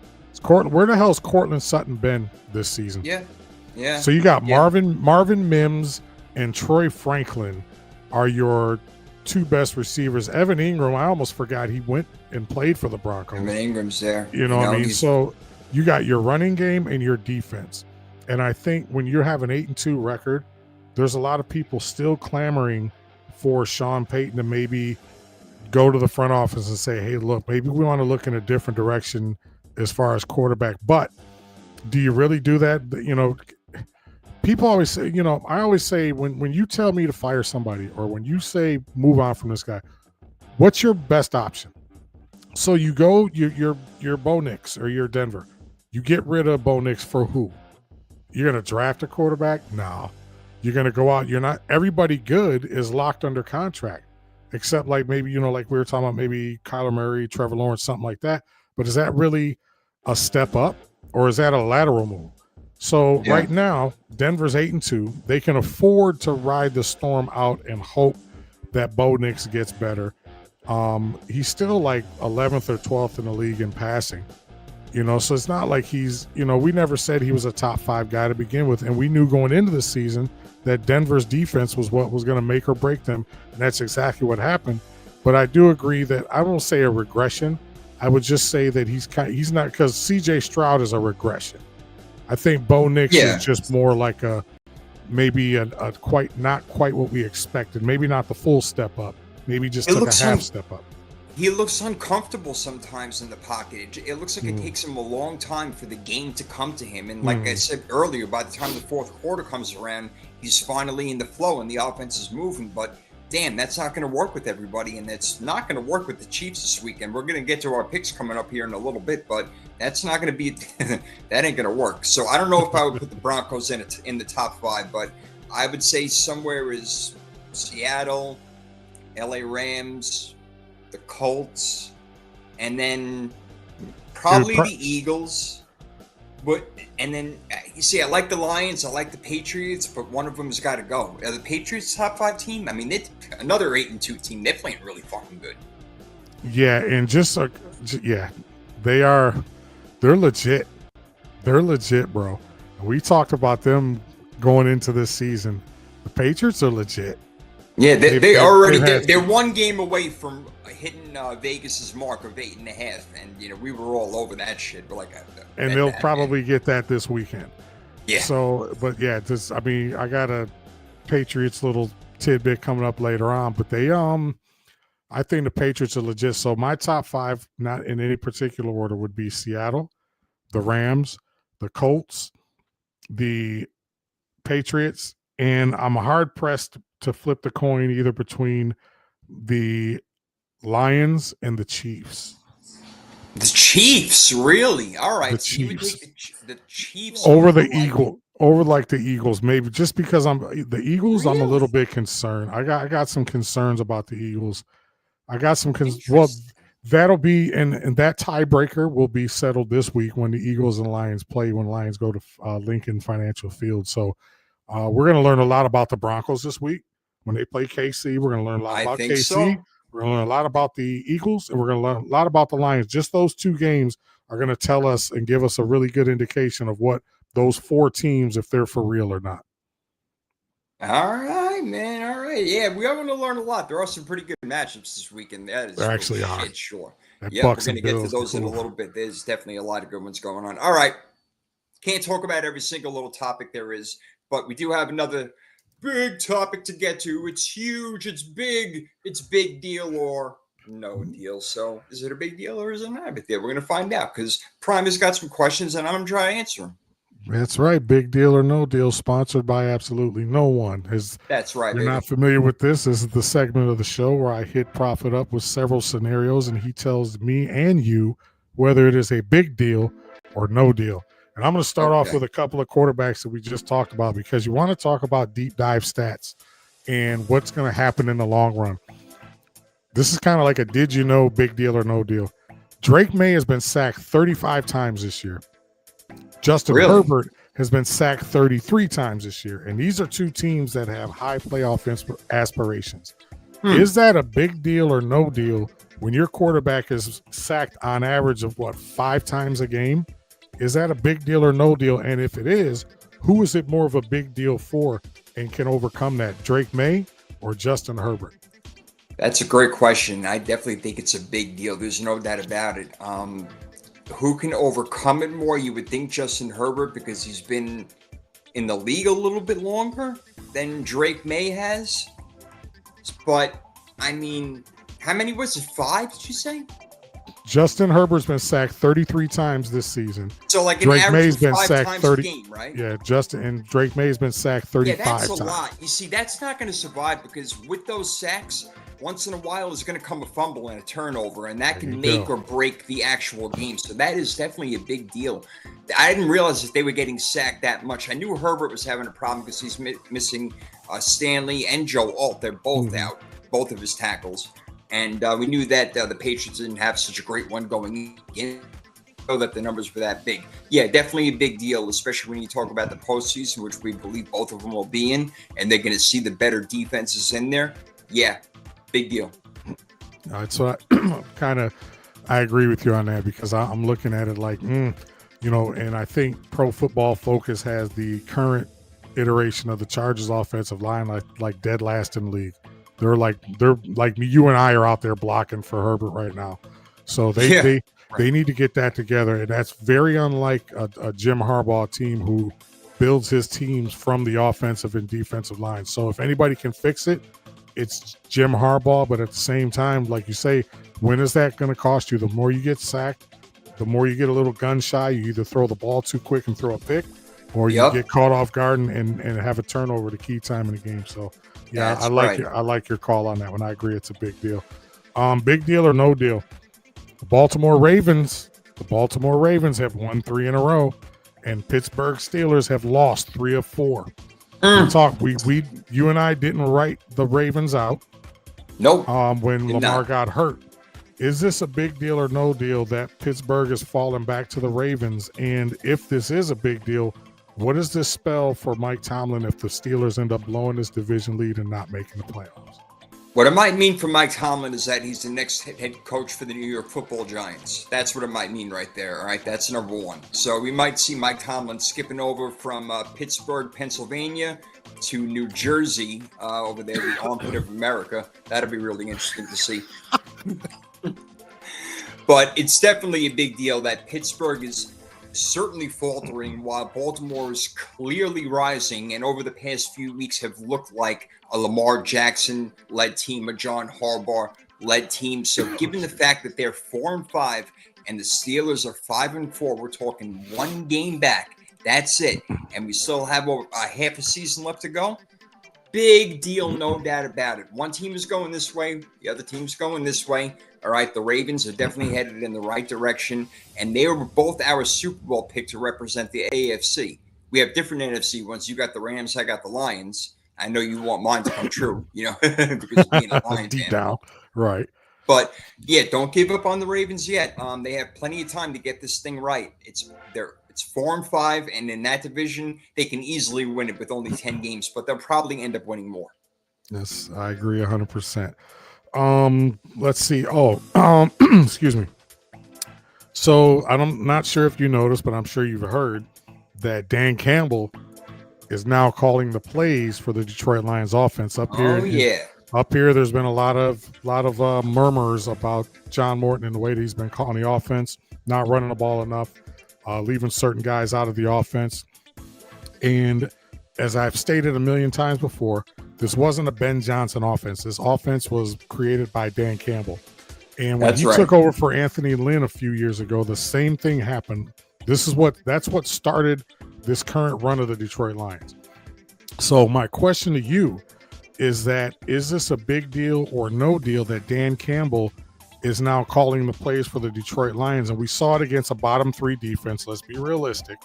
Where the hell's Cortland Sutton been this season? Yeah. So you got Marvin Mims and Troy Franklin are your two best receivers. Evan Ingram, I almost forgot he went and played for the Broncos. Evan Ingram's there. You know what I mean? So you got your running game and your defense. And I think when you have an 8-2 record, there's a lot of people still clamoring for Sean Payton to maybe go to the front office and say, hey, look, maybe we want to look in a different direction as far as quarterback. But do you really do that? You know, people always say, you know, I always say when you tell me to fire somebody or when you say move on from this guy, what's your best option? So you go, you're Bo Nix or you're Denver. You get rid of Bo Nix for who? You're going to draft a quarterback? No. You're going to go out. You're not. Everybody good is locked under contract, except like maybe, you know, like we were talking about maybe Kyler Murray, Trevor Lawrence, something like that. But is that really a step up or is that a lateral move? So right now, Denver's 8-2. They can afford to ride the storm out and hope that Bo Nix gets better. He's still like 11th or 12th in the league in passing. You know, so it's not like he's, you know, we never said he was a top 5 guy to begin with. And we knew going into the season that Denver's defense was what was going to make or break them. And that's exactly what happened. But I do agree that I won't say a regression. I would just say that he's not, because CJ Stroud is a regression. I think Bo Nix is just more like maybe a quite not quite what we expected. Maybe not the full step up. Maybe just took a half step up. He looks uncomfortable sometimes in the pocket. It looks like it takes him a long time for the game to come to him. And like I said earlier, by the time the fourth quarter comes around, he's finally in the flow and the offense is moving. But damn, that's not going to work with everybody. And that's not going to work with the Chiefs this weekend. We're going to get to our picks coming up here in a little bit, but that's not going to be, that ain't going to work. So I don't know if I would put the Broncos in the top 5, but I would say somewhere is Seattle, LA Rams, the Colts, and then probably the Eagles. But and then you see, I like the Lions, I like the Patriots, but one of them's got to go. Are the Patriots top 5 team? I mean, another 8-2 team. They're playing really fucking good. Yeah, and they're legit. They're legit, bro. We talked about them going into this season. The Patriots are legit. Yeah, they're one game away from hitting Vegas's mark of 8.5, and you know we were all over that shit. We're like, and they'll probably get that this weekend. Yeah. So, but yeah, I got a Patriots little tidbit coming up later on, but I think the Patriots are legit. So my top 5, not in any particular order, would be Seattle, the Rams, the Colts, the Patriots, and I'm hard pressed to flip the coin either between the Lions and the Chiefs. The Chiefs, really? All right. The so you would Chiefs. take the Chiefs over the Eagles, maybe just because the Eagles. Really? I'm a little bit concerned. I got some concerns about the Eagles. I got some well, that'll be and that tiebreaker will be settled this week when the Eagles and Lions play. When Lions go to Lincoln Financial Field, so we're going to learn a lot about the Broncos this week when they play KC. We're going to learn a lot about KC. So. We're going to learn a lot about the Eagles, and we're going to learn a lot about the Lions. Just those 2 games are going to tell us and give us a really good indication of what those 4 teams, if they're for real or not. All right, man. All right. Yeah, we are going to learn a lot. There are some pretty good matchups this weekend. That is there actually are. Sure. Yeah, we're going to get to those in a little bit. There's definitely a lot of good ones going on. All right. Can't talk about every single little topic there is, but we do have another big topic to get to. It's huge. It's big. It's big deal or no deal. So is it a big deal or is it not a big deal? We're going to find out because Prime has got some questions and I'm going to try to answer them. That's right. Big deal or no deal, sponsored by absolutely no one. That's right. You're not familiar with this. This is the segment of the show where I hit Prophet up with several scenarios and he tells me and you whether it is a big deal or no deal. And I'm going to start off with a couple of quarterbacks that we just talked about because you want to talk about deep dive stats and what's going to happen in the long run. This is kind of like a did you know big deal or no deal. Drake May has been sacked 35 times this year. Justin Herbert has been sacked 33 times this year. And these are two teams that have high playoff aspirations. Is that a big deal or no deal when your quarterback is sacked on average of 5 times a game? Is that a big deal or no deal? And if it is, who is it more of a big deal for and can overcome that, Drake May or Justin Herbert? That's a great question. I definitely think it's a big deal. There's no doubt about it. Who can overcome it more? You would think Justin Herbert, because he's been in the league a little bit longer than Drake May has. But, I mean, how many was it? 5, did you say? Justin Herbert's been sacked 33 times this season. So, like, Drake an May's average been of 5 sacked times 30 a game, right? Yeah, Drake May's been sacked 35 times. Yeah, that's a lot. You see, that's not going to survive, because with those sacks, once in a while is going to come a fumble and a turnover, and that can make or break the actual game. So that is definitely a big deal. I didn't realize that they were getting sacked that much. I knew Herbert was having a problem because he's missing Stanley and Joe Alt. They're both out, both of his tackles. And we knew that the Patriots didn't have such a great one going in. Know that the numbers were that big. Yeah, definitely a big deal, especially when you talk about the postseason, which we believe both of them will be in, and they're going to see the better defenses in there. Yeah, big deal. All right, so I agree with you on that, because I'm looking at it like, and I think Pro Football Focus has the current iteration of the Chargers offensive line like dead last in the league. They're like you and I are out there blocking for Herbert right now. So they need to get that together, and that's very unlike a Jim Harbaugh team who builds his teams from the offensive and defensive line. So if anybody can fix it, it's Jim Harbaugh. But at the same time, like you say, when is that going to cost you? The more you get sacked, the more you get a little gun shy. You either throw the ball too quick and throw a pick, or you get caught off guard and have a turnover to key time in the game. So yeah, I like your call on that one. I agree, it's a big deal. Big deal or no deal? The Baltimore Ravens have won 3 in a row, and Pittsburgh Steelers have lost 3 of 4. You and I didn't write the Ravens out. Nope. When Lamar got hurt. Is this a big deal or no deal that Pittsburgh is falling back to the Ravens? And if this is a big deal, what does this spell for Mike Tomlin if the Steelers end up blowing this division lead and not making the playoffs? What it might mean for Mike Tomlin is that he's the next head coach for the New York Football Giants. That's what it might mean right there, all right? That's number one. So we might see Mike Tomlin skipping over from Pittsburgh, Pennsylvania to New Jersey, over there, the armpit of America. That'll be really interesting to see. But it's definitely a big deal that Pittsburgh is certainly faltering while Baltimore is clearly rising, and over the past few weeks have looked like a Lamar Jackson-led team, a John Harbaugh-led team. So given the fact that they're 4-5 and the Steelers are 5-4, we're talking 1 game back. That's it. And we still have a half a season left to go. Big deal, no doubt about it. One team is going this way, the other team's going this way. All right, the Ravens are definitely headed in the right direction, and they were both our Super Bowl pick to represent the AFC. We have different NFC ones. You got the Rams, I got the Lions. I know you want mine to come true, because being a Lions deep fan. down, right? But yeah, don't give up on the Ravens yet. They have plenty of time to get this thing right. It's 4-5, and in that division, they can easily win it with only 10 games, but they'll probably end up winning more. Yes, I agree 100%. Let's see. Excuse me. So I'm not sure if you noticed, but I'm sure you've heard that Dan Campbell is now calling the plays for the Detroit Lions offense up here. Oh yeah. Up here, there's been a lot of murmurs about John Morton and the way that he's been calling the offense, not running the ball enough, leaving certain guys out of the offense. And as I've stated a million times before, this wasn't a Ben Johnson offense. This offense was created by Dan Campbell. And when he took over for Anthony Lynn a few years ago, the same thing happened. That's what started this current run of the Detroit Lions. So my question to you is this a big deal or no deal that Dan Campbell is now calling the plays for the Detroit Lions? And we saw it against a bottom 3 defense. Let's be realistic.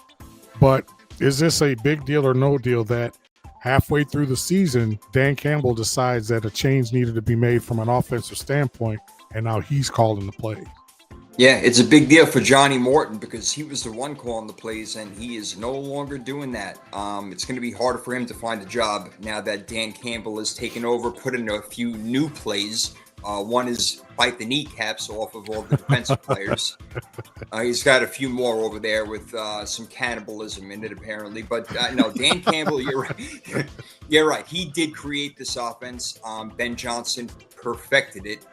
But is this a big deal or no deal that halfway through the season, Dan Campbell decides that a change needed to be made from an offensive standpoint, and now he's calling the play? Yeah, it's a big deal for Johnny Morton because he was the one calling the plays, and he is no longer doing that. It's going to be harder for him to find a job now that Dan Campbell has taken over, put in a few new plays. One is bite the kneecaps off of all the defensive players. He's got a few more over there with some cannibalism in it, apparently. But no, Dan Campbell, you're right. You're right. He did create this offense. Ben Johnson perfected it.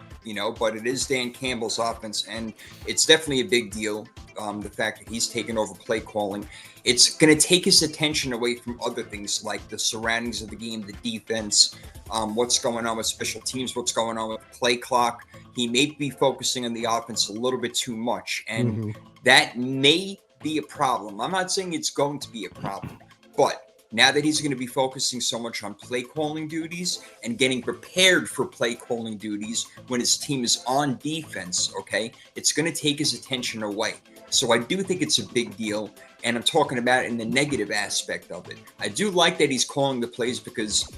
But it is Dan Campbell's offense, and it's definitely a big deal. The fact that he's taken over play calling, it's going to take his attention away from other things like the surroundings of the game, the defense, what's going on with special teams, what's going on with play clock. He may be focusing on the offense a little bit too much, and that may be a problem. I'm not saying it's going to be a problem, but now that he's going to be focusing so much on play calling duties and getting prepared for play calling duties when his team is on defense, okay, it's going to take his attention away. So I do think it's a big deal, and I'm talking about it in the negative aspect of it. I do like that he's calling the plays because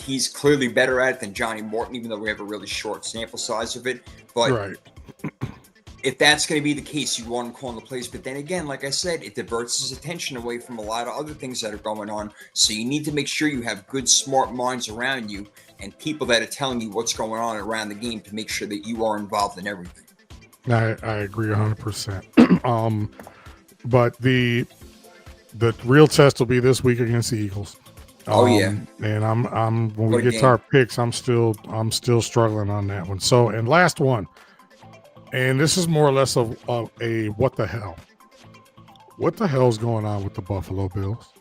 he's clearly better at it than Johnny Morton, even though we have a really short sample size of it. But Right. if that's going to be the case, you want him calling the plays. But then again, like I said, it diverts his attention away from a lot of other things that are going on. So you need to make sure you have good, smart minds around you and people that are telling you what's going on around the game to make sure that you are involved in everything. I agree 100%. But the real test will be this week against the Eagles. Oh yeah. And I'm when we What a get to our picks, I'm still struggling on that one. So, and last one, and this is more or less of a what the hell? What the hell's going on with the Buffalo Bills?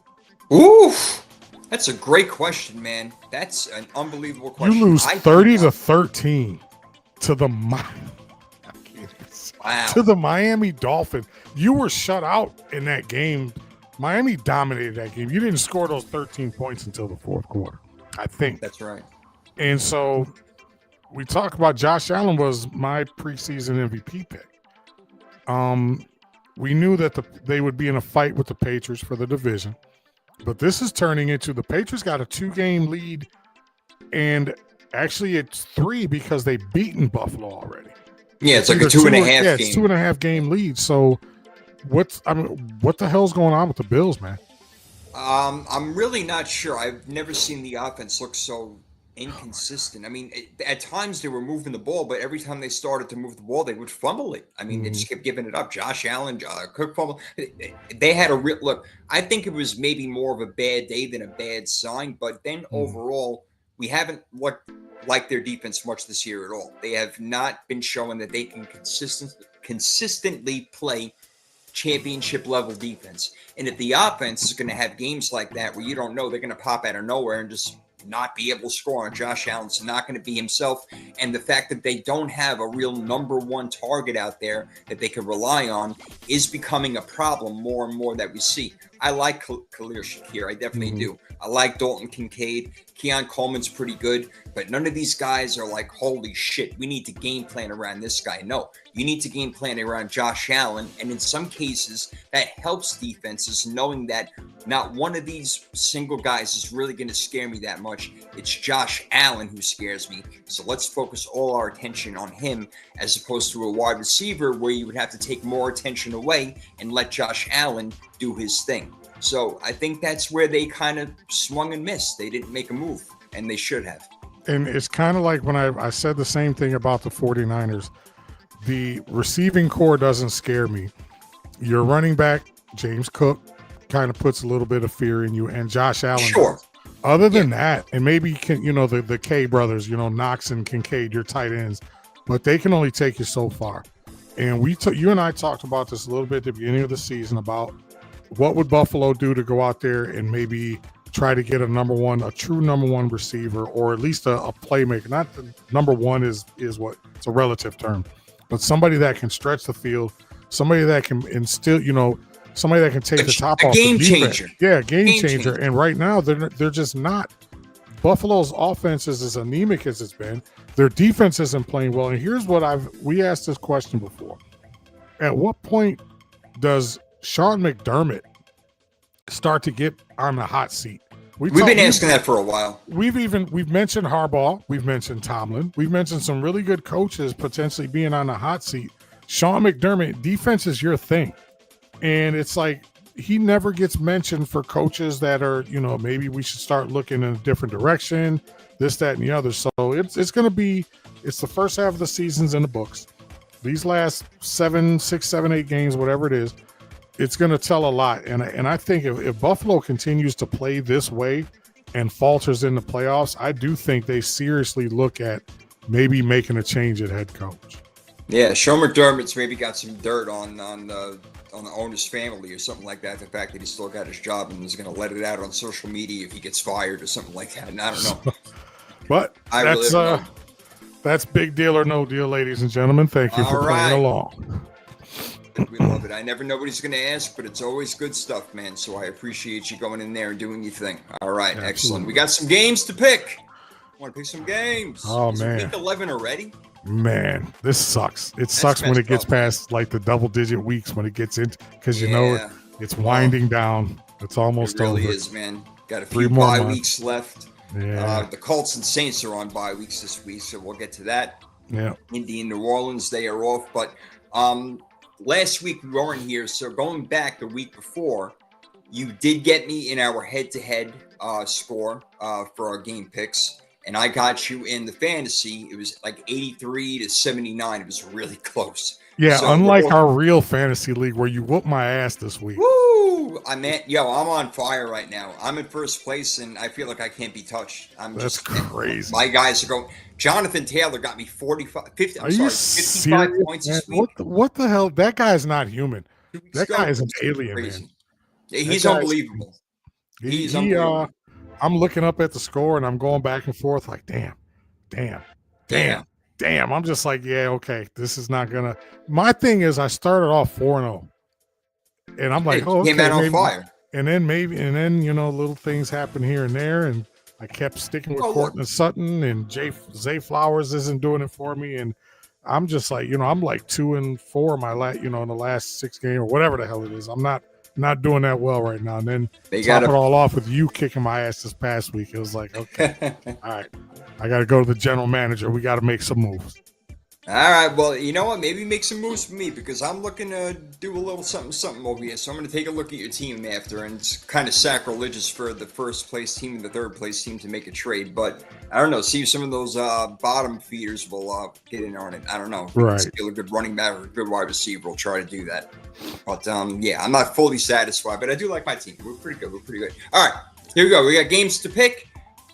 Ooh, that's a great question, man. That's an unbelievable question. You lose 30-13 to the to the Miami Dolphins. You were shut out in that game. Miami dominated that game. You didn't score those 13 points until the fourth quarter, I think. That's right. And so we talk about Josh Allen was my preseason MVP pick. We knew that they would be in a fight with the Patriots for the division, but this is turning into the Patriots got a 2-game lead, and actually it's 3 because they've beaten Buffalo already. Yeah, it's like a 2.5 game. Yeah, it's 2.5 game lead. So what the hell's going on with the Bills, man? I'm really not sure. I've never seen the offense look so inconsistent. I mean, at times they were moving the ball, but every time they started to move the ball, they would fumble it. I mean, they just kept giving it up. Josh Allen, Cook fumble. They had a real look. I think it was maybe more of a bad day than a bad sign, but then overall, we haven't looked like their defense much this year at all. They have not been showing that they can consistently play championship level defense. And if the offense is going to have games like that where you don't know, they're going to pop out of nowhere and just not be able to score on Josh Allen's not going to be himself. And the fact that they don't have a real number one target out there that they can rely on is becoming a problem more and more that we see. I like Khalil Shakir. I definitely do. I like Dalton Kincaid. Keon Coleman's pretty good, but none of these guys are like, holy shit, we need to game plan around this guy. No, you need to game plan around Josh Allen. And in some cases, that helps defenses knowing that not one of these single guys is really going to scare me that much. It's Josh Allen who scares me. So let's focus all our attention on him as opposed to a wide receiver where you would have to take more attention away and let Josh Allen do his thing. So I think that's where they kind of swung and missed. They didn't make a move, and they should have. And it's kind of like when I said the same thing about the 49ers. The receiving core doesn't scare me. Your running back, James Cook, kind of puts a little bit of fear in you, and Josh Allen. Sure. Other than that, and maybe the K brothers, Knox and Kincaid, your tight ends, but they can only take you so far. And you and I talked about this a little bit at the beginning of the season about what would Buffalo do to go out there and maybe try to get a true number one receiver, or at least a playmaker. Not the number one is what it's a relative term, but somebody that can stretch the field, somebody that can instill, somebody that can take the top off. Game changer. Yeah, game changer. And right now they're just not. Buffalo's offense is as anemic as it's been. Their defense isn't playing well. And here's what we asked this question before. At what point does Sean McDermott start to get on the hot seat? We've been asking that for a while. We've mentioned Harbaugh. We've mentioned Tomlin. We've mentioned some really good coaches potentially being on the hot seat. Sean McDermott, defense is your thing. And it's like he never gets mentioned for coaches that are, maybe we should start looking in a different direction, this, that, and the other. So it's going to be, it's the first half of the season's in the books. These last 6, 7, 8 games, whatever it is, it's going to tell a lot. And I think if Buffalo continues to play this way and falters in the playoffs, I do think they seriously look at maybe making a change at head coach. Yeah, Sean McDermott's maybe got some dirt on the owner's family or something like that. The fact that he still got his job and is going to let it out on social media if he gets fired or something like that. And I don't know. But that's big deal or no deal, ladies and gentlemen. Thank you for playing along. We love it. I never know what he's going to ask, but it's always good stuff, man. So I appreciate you going in there and doing your thing. All right, absolutely. Excellent. We got some games to pick. Want to pick some games? Oh, man. Week 11 already? Man, this sucks. It sucks when it gets past like the double-digit weeks when it gets in, because it's winding down. It's almost over. It really is, man. Got a few bye weeks left. Yeah. The Colts and Saints are on bye weeks this week, so we'll get to that. Yeah. Indy and New Orleans, they are off. But last week we weren't here, so going back the week before, you did get me in our head-to-head score for our game picks. And I got you in the fantasy. It was like 83-79. It was really close. Yeah, so unlike our real fantasy league where you whooped my ass this week. Woo! I'm on fire right now. I'm in first place, and I feel like I can't be touched. That's crazy. My guys are going. Jonathan Taylor got me 55 points this week. What the hell? That guy's not human. That guy is an alien, man. He's unbelievable. He's unbelievable. I'm looking up at the score and I'm going back and forth like, damn. I'm just like, yeah, okay, this is not gonna. My thing is, I started off 4-0, and I'm like, came out on fire. And then little things happen here and there, and I kept sticking with Courtland Sutton, and Zay Flowers isn't doing it for me, and I'm just like, I'm like 2-4 in the last 6 games or whatever the hell it is. I'm not doing that well right now. And then top it all off with you kicking my ass this past week. It was like, okay, all right, I got to go to the general manager. We got to make some moves. All right, well, you know what? Maybe make some moves for me because I'm looking to do a little something over here. So I'm going to take a look at your team after, and it's kind of sacrilegious for the first place team and the third place team to make a trade. But I don't know. See if some of those bottom feeders will get in on it. I don't know. Right. Feel a good running back or a good wide receiver. We'll try to do that. But yeah, I'm not fully satisfied, but I do like my team. We're pretty good. All right, here we go. We got games to pick.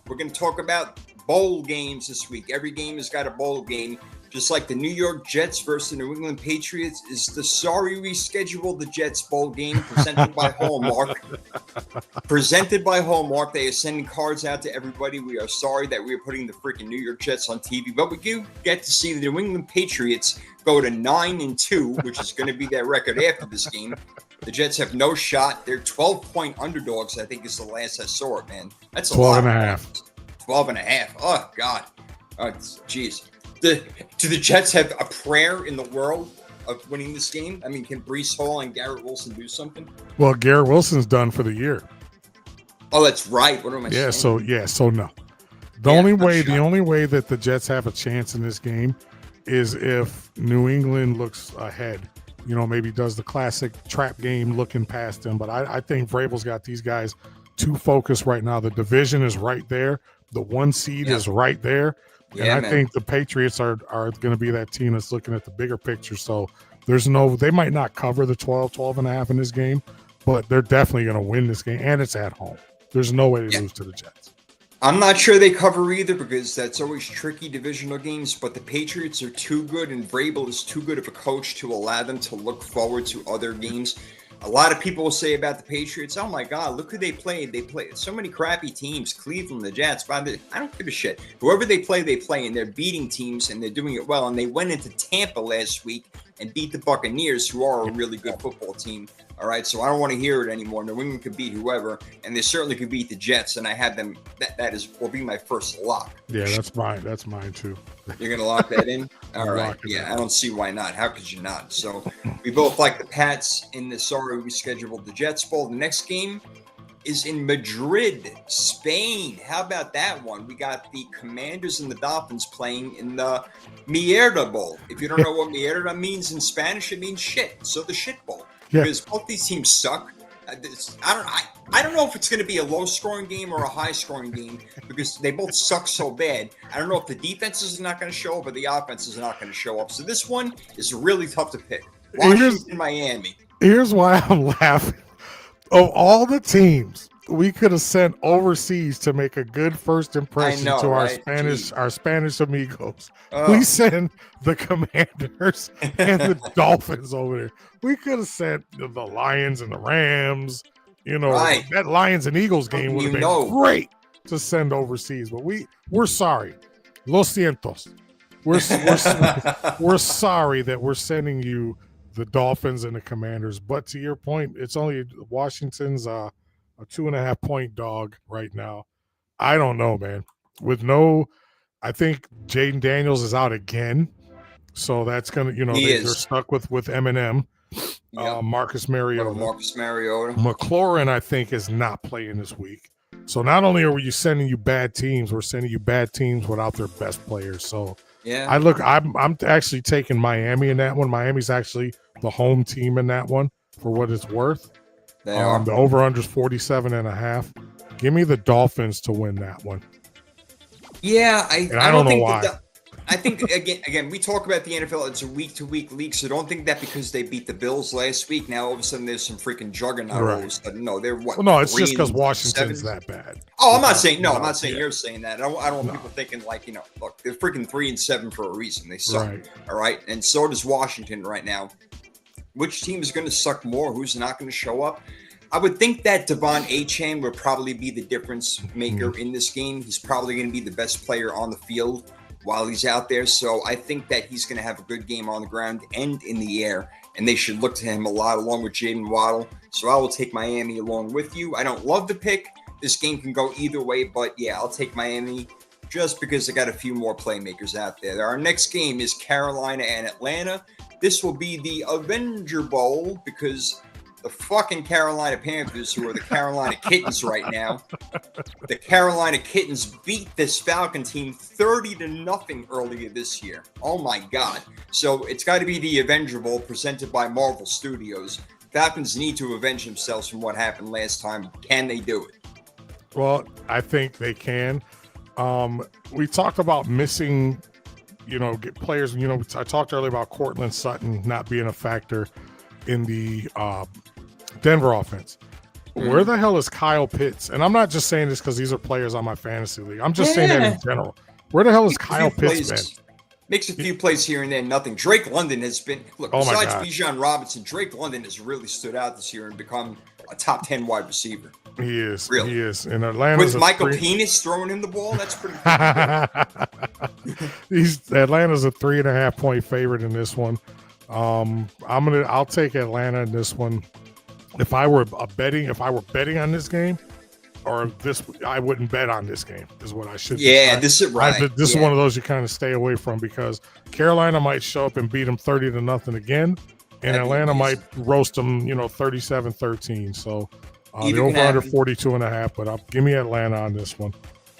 We're going to talk about bowl games this week. Every game has got a bowl game. Just like the New York Jets versus the New England Patriots is the sorry we scheduled the Jets bowl game presented by Hallmark. Presented by Hallmark. They are sending cards out to everybody. We are sorry that we are putting the freaking New York Jets on TV, but we do get to see the New England Patriots go to 9-2, which is going to be their record after this game. The Jets have no shot. They're 12-point underdogs, I think is the last I saw it, man. That's a 12.5. 12.5. Oh, God. Oh, jeez. Do the Jets have a prayer in the world of winning this game? I mean, can Breece Hall and Garrett Wilson do something? Well, Garrett Wilson's done for the year. Oh, that's right. What am I saying? So no. The only way that the Jets have a chance in this game is if New England looks ahead. Maybe does the classic trap game looking past them. But I think Vrabel's got these guys too focused right now. The division is right there. The 1 seed is right there. And I think the Patriots are going to be that team that's looking at the bigger picture. So they might not cover the 12.5 in this game, but they're definitely going to win this game. And it's at home. There's no way to lose to the Jets. I'm not sure they cover either because that's always tricky divisional games, but the Patriots are too good and Vrabel is too good of a coach to allow them to look forward to other games. A lot of people will say about the Patriots, oh my God, look who they played. They played so many crappy teams, Cleveland, the Jets. I don't give a shit. Whoever they play, and they're beating teams and they're doing it well. And they went into Tampa last week and beat the Buccaneers, who are a really good football team. All right, so I don't want to hear it anymore. New England could beat whoever, and they certainly could beat the Jets. And I had them. Will be my first lock. Yeah, that's mine. That's mine too. You're gonna lock that in? All right. Yeah, I don't see why not. How could you not? So we both like the Pats in the sorry we scheduled the Jets bowl. The next game is in Madrid, Spain. How about that one? We got the Commanders and the Dolphins playing in the Mierda Bowl. If you don't know what Mierda means in Spanish, it means shit. So the shit bowl. Yeah. Because both these teams suck. I don't know if it's going to be a low-scoring game or a high-scoring game because they both suck so bad. I don't know if the defenses are not going to show up or the offenses are not going to show up. So this one is really tough to pick. Washington, Miami. Here's why I'm laughing. Of all the teams we could have sent overseas to make a good first impression to our Spanish amigos, we send the Commanders and the Dolphins over there. We could have sent the Lions and the Rams. That Lions and Eagles game would have been great to send overseas, but we're sorry. Lo sientos. We're sorry that we're sending you the Dolphins and the Commanders, but to your point, it's only Washington's a 2.5 point dog right now. I don't know, man. I think Jaden Daniels is out again, so that's gonna, they're stuck with Eminem. Yep. Marcus Mariota. McLaurin, I think, is not playing this week. So not only are we sending you bad teams, we're sending you bad teams without their best players. So yeah, I'm actually taking Miami in that one. Miami's actually the home team in that one for what it's worth. The over-under is 47.5. Give me the Dolphins to win that one. Yeah, I don't know why. I think again, we talk about the NFL. It's a week-to-week league, so don't think that because they beat the Bills last week, now all of a sudden there's some freaking juggernaut. Right. All of a sudden, no, they're what? Well, no, it's just because Washington's that bad. Oh, I'm not saying no. I'm not saying you're saying that. I don't want people thinking like look, they're freaking 3-7 for a reason. They suck. Right. All right, and so does Washington right now. Which team is going to suck more? Who's not going to show up? I would think that Devon Achane would probably be the difference maker in this game. He's probably going to be the best player on the field while he's out there. So I think that he's going to have a good game on the ground and in the air, and they should look to him a lot along with Jayden Waddle. So I will take Miami along with you. I don't love the pick. This game can go either way, but yeah, I'll take Miami just because I got a few more playmakers out there. Our next game is Carolina and Atlanta. This will be the Avenger Bowl because the fucking Carolina Panthers, who are the Carolina Kittens right now, the Carolina Kittens beat this Falcon team 30-0 earlier this year. Oh my God. So it's got to be the Avenger Bowl presented by Marvel Studios. Falcons need to avenge themselves from what happened last time. Can they do it? Well, I think they can. We talked about missing, players. I talked earlier about Courtland Sutton not being a factor in the Denver offense. Where the hell is Kyle Pitts? And I'm not just saying this because these are players on my fantasy league. I'm just saying that in general. Where the hell is Kyle Pitts been? Makes a few plays here and there, nothing. Drake London has been, besides Bijan Robinson, Drake London has really stood out this year and become a top 10 wide receiver. He is. Really. He is. And Atlanta's with Michael Penis throwing him the ball, that's pretty cool. Atlanta's a 3.5 point favorite in this one. I'll take Atlanta in this one. If I were betting on this game, I wouldn't bet on this game. Is what I should. Yeah, this is right. This is one of those you kind of stay away from because Carolina might show up and beat them 30-0 again, and Atlanta might roast them, 37-13. So the over under 42.5. But give me Atlanta on this one.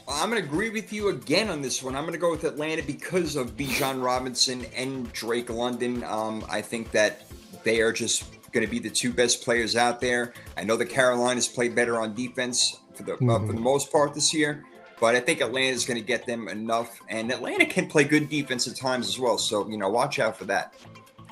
I'm going to agree with you again on this one. I'm going to go with Atlanta because of Bijan Robinson and Drake London. I think that they are just going to be the two best players out there. I know the Carolinas play better on defense for the most part this year, but I think Atlanta is going to get them enough. And Atlanta can play good defense at times as well. So, watch out for that.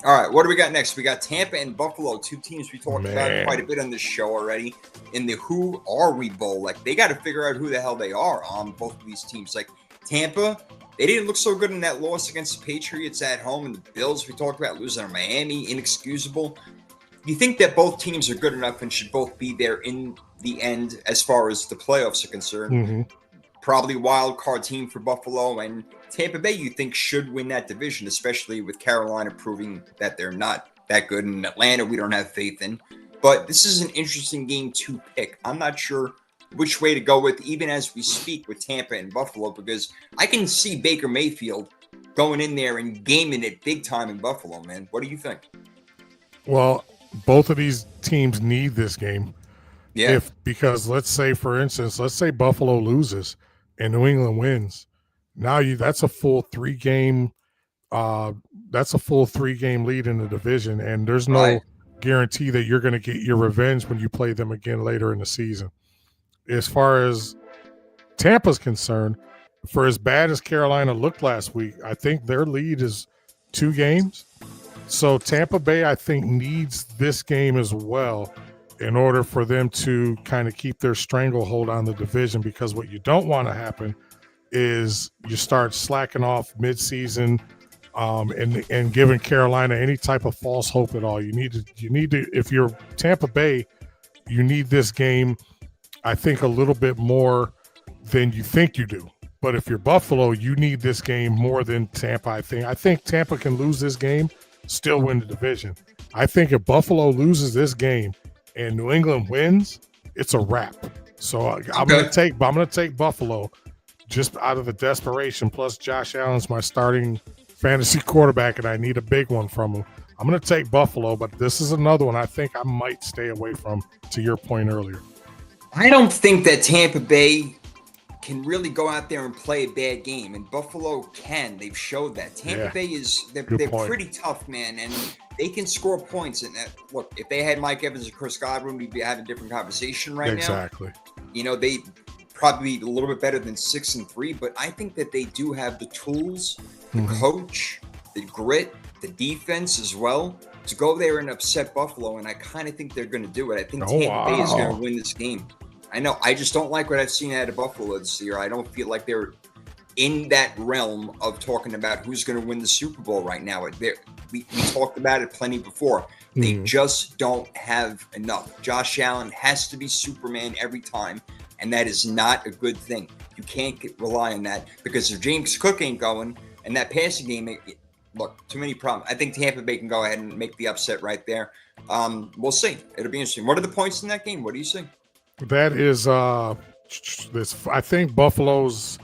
All right, what do we got next? We got Tampa and Buffalo, two teams we talked about quite a bit on this show already in the Who Are We Bowl. Like, they got to figure out who the hell they are on both of these teams. Like, Tampa, they didn't look so good in that loss against the Patriots at home, and the Bills we talked about losing to Miami, inexcusable. You think that both teams are good enough and should both be there in the end as far as the playoffs are concerned. Mm-hmm. Probably wild card team for Buffalo, and Tampa Bay you think should win that division, especially with Carolina proving that they're not that good, and Atlanta we don't have faith in. But this is an interesting game to pick. I'm not sure which way to go with even as we speak with Tampa and Buffalo, because I can see Baker Mayfield going in there and gaming it big time in Buffalo, man. What do you think? Well, both of these teams need this game. Yeah. Because let's say, for instance, let's say Buffalo loses and New England wins. Now that's a full 3-game lead in the division, and there's Right. no guarantee that you're going to get your revenge when you play them again later in the season. As far as Tampa's concerned, for as bad as Carolina looked last week, I think their lead is 2 games. So Tampa Bay, I think, needs this game as well in order for them to kind of keep their stranglehold on the division, because what you don't want to happen is you start slacking off midseason and giving Carolina any type of false hope at all. You need to, if you're Tampa Bay, you need this game, I think, a little bit more than you think you do. But if you're Buffalo, you need this game more than Tampa, I think. I think Tampa can lose this game, still win the division. I think if Buffalo loses this game and New England wins, it's a wrap. So I'm going to take Buffalo just out of the desperation. Plus, Josh Allen's my starting fantasy quarterback, and I need a big one from him. I'm going to take Buffalo, but this is another one I think I might stay away from, to your point earlier. I don't think that Tampa Bay can really go out there and play a bad game, and Buffalo can. They've showed that. Tampa Bay they're pretty tough, man, and they can score points. And look, if they had Mike Evans and Chris Godwin, we'd be having a different conversation right now. Exactly. You know, they probably be a little bit better than 6-3, but I think that they do have the tools, the coach, the grit, the defense as well to go there and upset Buffalo, and I kind of think they're going to do it. I think Tampa Bay is going to win this game. I know. I just don't like what I've seen out of Buffalo this year. I don't feel like they're in that realm of talking about who's going to win the Super Bowl right now. We talked about it plenty before. They just don't have enough. Josh Allen has to be Superman every time, and that is not a good thing. You can't rely on that, because if James Cook ain't going and that passing game, look, too many problems. I think Tampa Bay can go ahead and make the upset right there. We'll see. It'll be interesting. What are the points in that game? What do you see? That is this. I think Buffalo's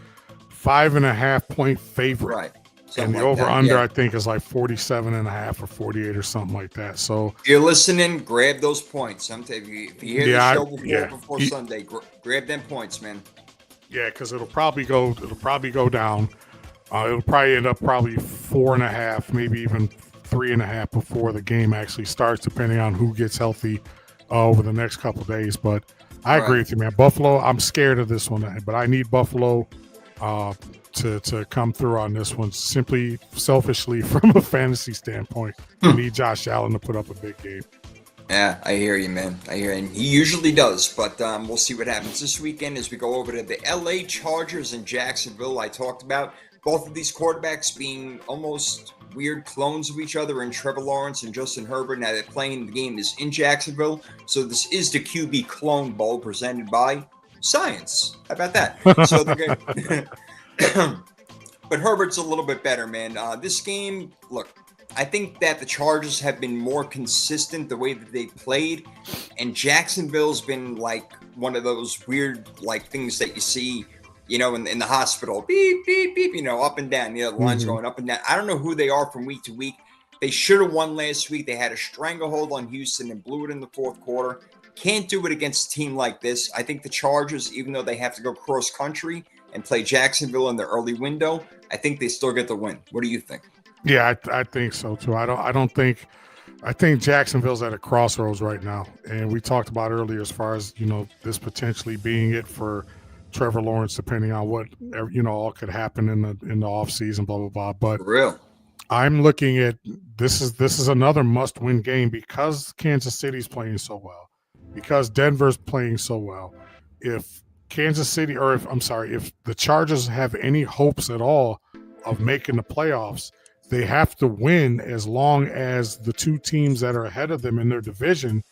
5.5 point favorite. Right. And the over-under, I think, is like 47.5 or 48 or something like that. So if you're listening, grab those points. If you hear the show before Sunday, grab them points, man. Yeah, because it'll probably go down. It'll probably end up 4.5, maybe even 3.5 before the game actually starts, depending on who gets healthy over the next couple of days. But I agree with you, man. Buffalo, I'm scared of this one, but I need Buffalo to come through on this one, simply selfishly from a fantasy standpoint. I need Josh Allen to put up a big game. Yeah, I hear you, man. I hear you. And he usually does, but we'll see what happens this weekend as we go over to the LA Chargers and Jacksonville. I talked about both of these quarterbacks being almost weird clones of each other, and Trevor Lawrence and Justin Herbert. Now they're playing, the game is in Jacksonville, so this is the QB Clone Bowl presented by Science. How about that? So they're going but Herbert's a little bit better, man. This game, look, I think that the Chargers have been more consistent the way that they played, and Jacksonville's been like one of those weird like things that you see, you know, in the hospital, beep, beep, beep, you know, up and down, you know, the lines going up and down. I don't know who they are from week to week. They should have won last week. They had a stranglehold on Houston and blew it in the fourth quarter. Can't do it against a team like this. I think the Chargers, even though they have to go cross country and play Jacksonville in the early window, I think they still get the win. What do you think? Yeah, I think so too. I think Jacksonville's at a crossroads right now, and we talked about earlier as far as, you know, this potentially being it for Trevor Lawrence, depending on what, you know, all could happen in the off season, blah blah blah. But for real, I'm looking at this is another must-win game because Kansas City's playing so well, because Denver's playing so well. If Kansas City, or if the Chargers have any hopes at all of making the playoffs, they have to win as long as the two teams that are ahead of them in their division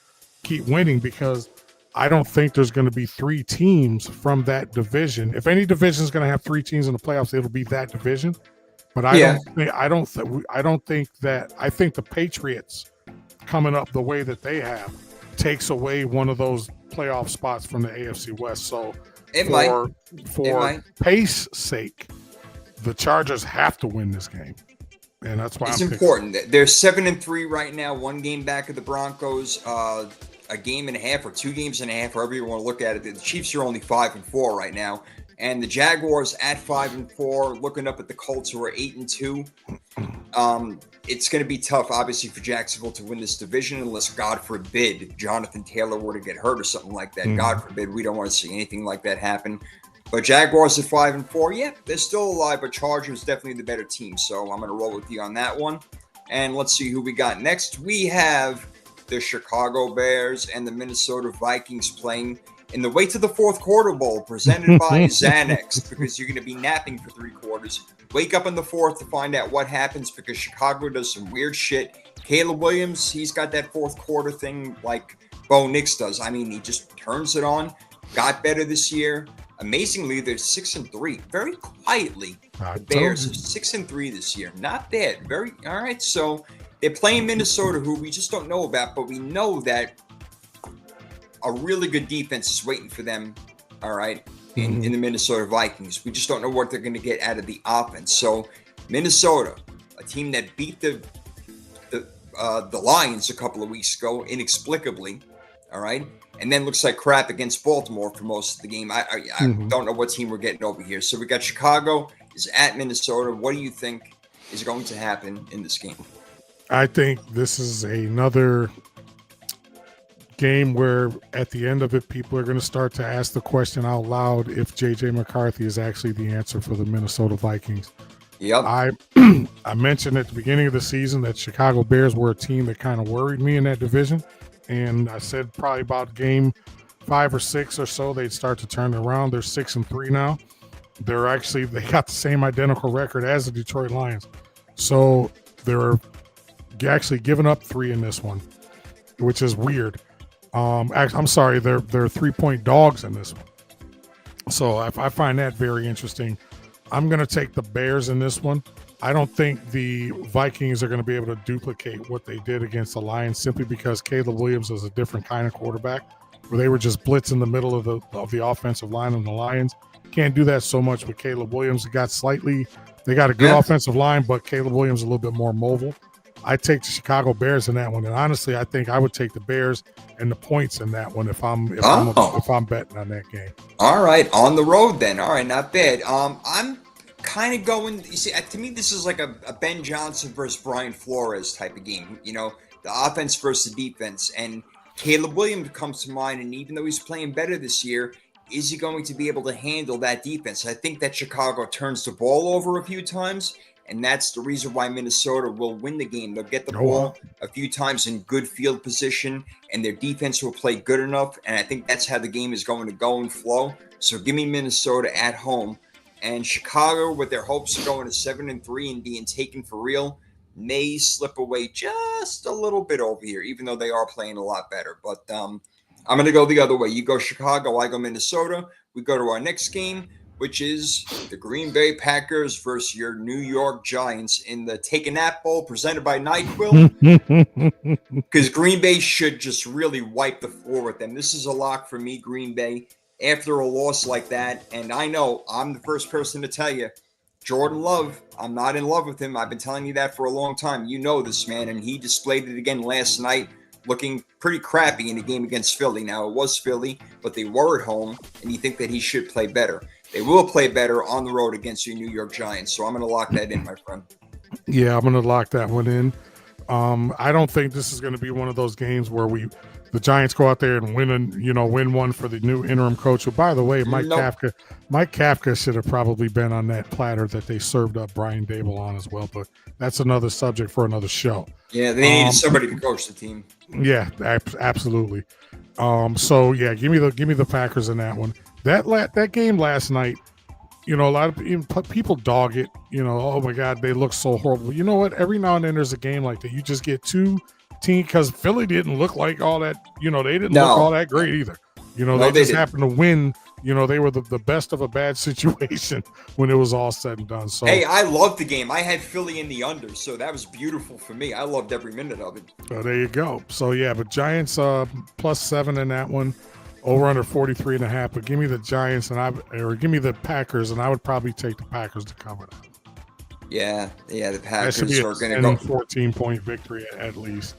keep winning, because I don't think there's going to be three teams from that division. If any division is going to have three teams in the playoffs, it'll be that division. But I think the Patriots coming up the way that they have takes away one of those playoff spots from the AFC West. So for pace sake, the Chargers have to win this game. And that's why it's important. They're 7-3 right now, one game back of the Broncos. a game and a half or 2 games and a half, however you want to look at it. The Chiefs are only 5-4 right now, and the Jaguars at 5-4. Looking up at the Colts, who are 8-2. It's going to be tough, obviously, for Jacksonville to win this division unless, God forbid, Jonathan Taylor were to get hurt or something like that. God forbid, we don't want to see anything like that happen. But Jaguars at 5-4, yeah, they're still alive, but Chargers definitely the better team. So I'm going to roll with you on that one. And let's see who we got next. We have the Chicago Bears and the Minnesota Vikings playing in the Way to the Fourth Quarter Bowl presented by Xanax, because you're going to be napping for 3 quarters. Wake up in the fourth to find out what happens, because Chicago does some weird shit. Caleb Williams, he's got that fourth quarter thing like Bo Nix does. I mean, he just turns it on. Got better this year. Amazingly, they're 6-3. Very quietly, the Bears are 6-3 this year. Not bad. Very all right. So they're playing Minnesota, who we just don't know about, but we know that a really good defense is waiting for them. All right. In the Minnesota Vikings. We just don't know what they're going to get out of the offense. So Minnesota, a team that beat the Lions a couple of weeks ago inexplicably, all right, and then looks like crap against Baltimore for most of the game. I don't know what team we're getting over here. So we got Chicago is at Minnesota. What do you think is going to happen in this game? I think this is another game where at the end of it, people are going to start to ask the question out loud if JJ McCarthy is actually the answer for the Minnesota Vikings. Yep. I mentioned at the beginning of the season that Chicago Bears were a team that kind of worried me in that division. And I said probably about game 5 or 6 or so, they'd start to turn it around. They're 6-3 now. They got the same identical record as the Detroit Lions. So they're actually giving up 3 in this one, which is weird. I'm sorry, they're 3-point dogs in this one. So I find that very interesting. I'm going to take the Bears in this one. I don't think the Vikings are going to be able to duplicate what they did against the Lions, simply because Caleb Williams is a different kind of quarterback, where they were just blitz in the middle of the offensive line on the Lions. Can't do that so much with Caleb Williams. They got a good offensive line, but Caleb Williams is a little bit more mobile. I take the Chicago Bears in that one, and honestly, I think I would take the Bears and the points in that one if I'm betting on that game. All right, on the road then. All right, not bad. I'm kind of going. You see, to me, this is like a Ben Johnson versus Brian Flores type of game. You know, the offense versus the defense, and Caleb Williams comes to mind. And even though he's playing better this year, is he going to be able to handle that defense? I think that Chicago turns the ball over a few times. And that's the reason why Minnesota will win the game. They'll get the ball a few times in good field position, and their defense will play good enough. And I think that's how the game is going to go and flow. So give me Minnesota at home. And Chicago, with their hopes of going to 7-3 and being taken for real, may slip away just a little bit over here, even though they are playing a lot better. But I'm going to go the other way. You go Chicago, I go Minnesota. We go to our next game, which is the Green Bay Packers versus your New York Giants in the Take a Nap Bowl presented by NyQuil. Because Green Bay should just really wipe the floor with them. This is a lock for me, Green Bay, after a loss like that. And I know I'm the first person to tell you, Jordan Love, I'm not in love with him. I've been telling you that for a long time. You know this, man. And he displayed it again last night, looking pretty crappy in the game against Philly. Now, it was Philly, but they were at home, and you think that he should play better. They will play better on the road against your New York Giants. So I'm going to lock that in, my friend. Yeah, I'm going to lock that one in. I don't think this is going to be one of those games where the Giants go out there and win one for the new interim coach. Who, by the way, Mike Kafka should have probably been on that platter that they served up Brian Dable on as well. But that's another subject for another show. Yeah, they needed somebody to coach the team. Yeah, absolutely. So yeah, give me the Packers in that one. That game last night, a lot of people dog it. Oh my God, they look so horrible. You know what? Every now and then there's a game like that. You just get 2 teams, because Philly didn't look like all that. They didn't look all that great either. They just happened to win. They were the best of a bad situation when it was all said and done. So hey, I loved the game. I had Philly in the under, so that was beautiful for me. I loved every minute of it. So there you go. So yeah, but Giants +7 in that one. Over under 43.5, but give me the Giants or give me the Packers, and I would probably take the Packers to cover that. Yeah, the Packers are going to go 14-point victory at least.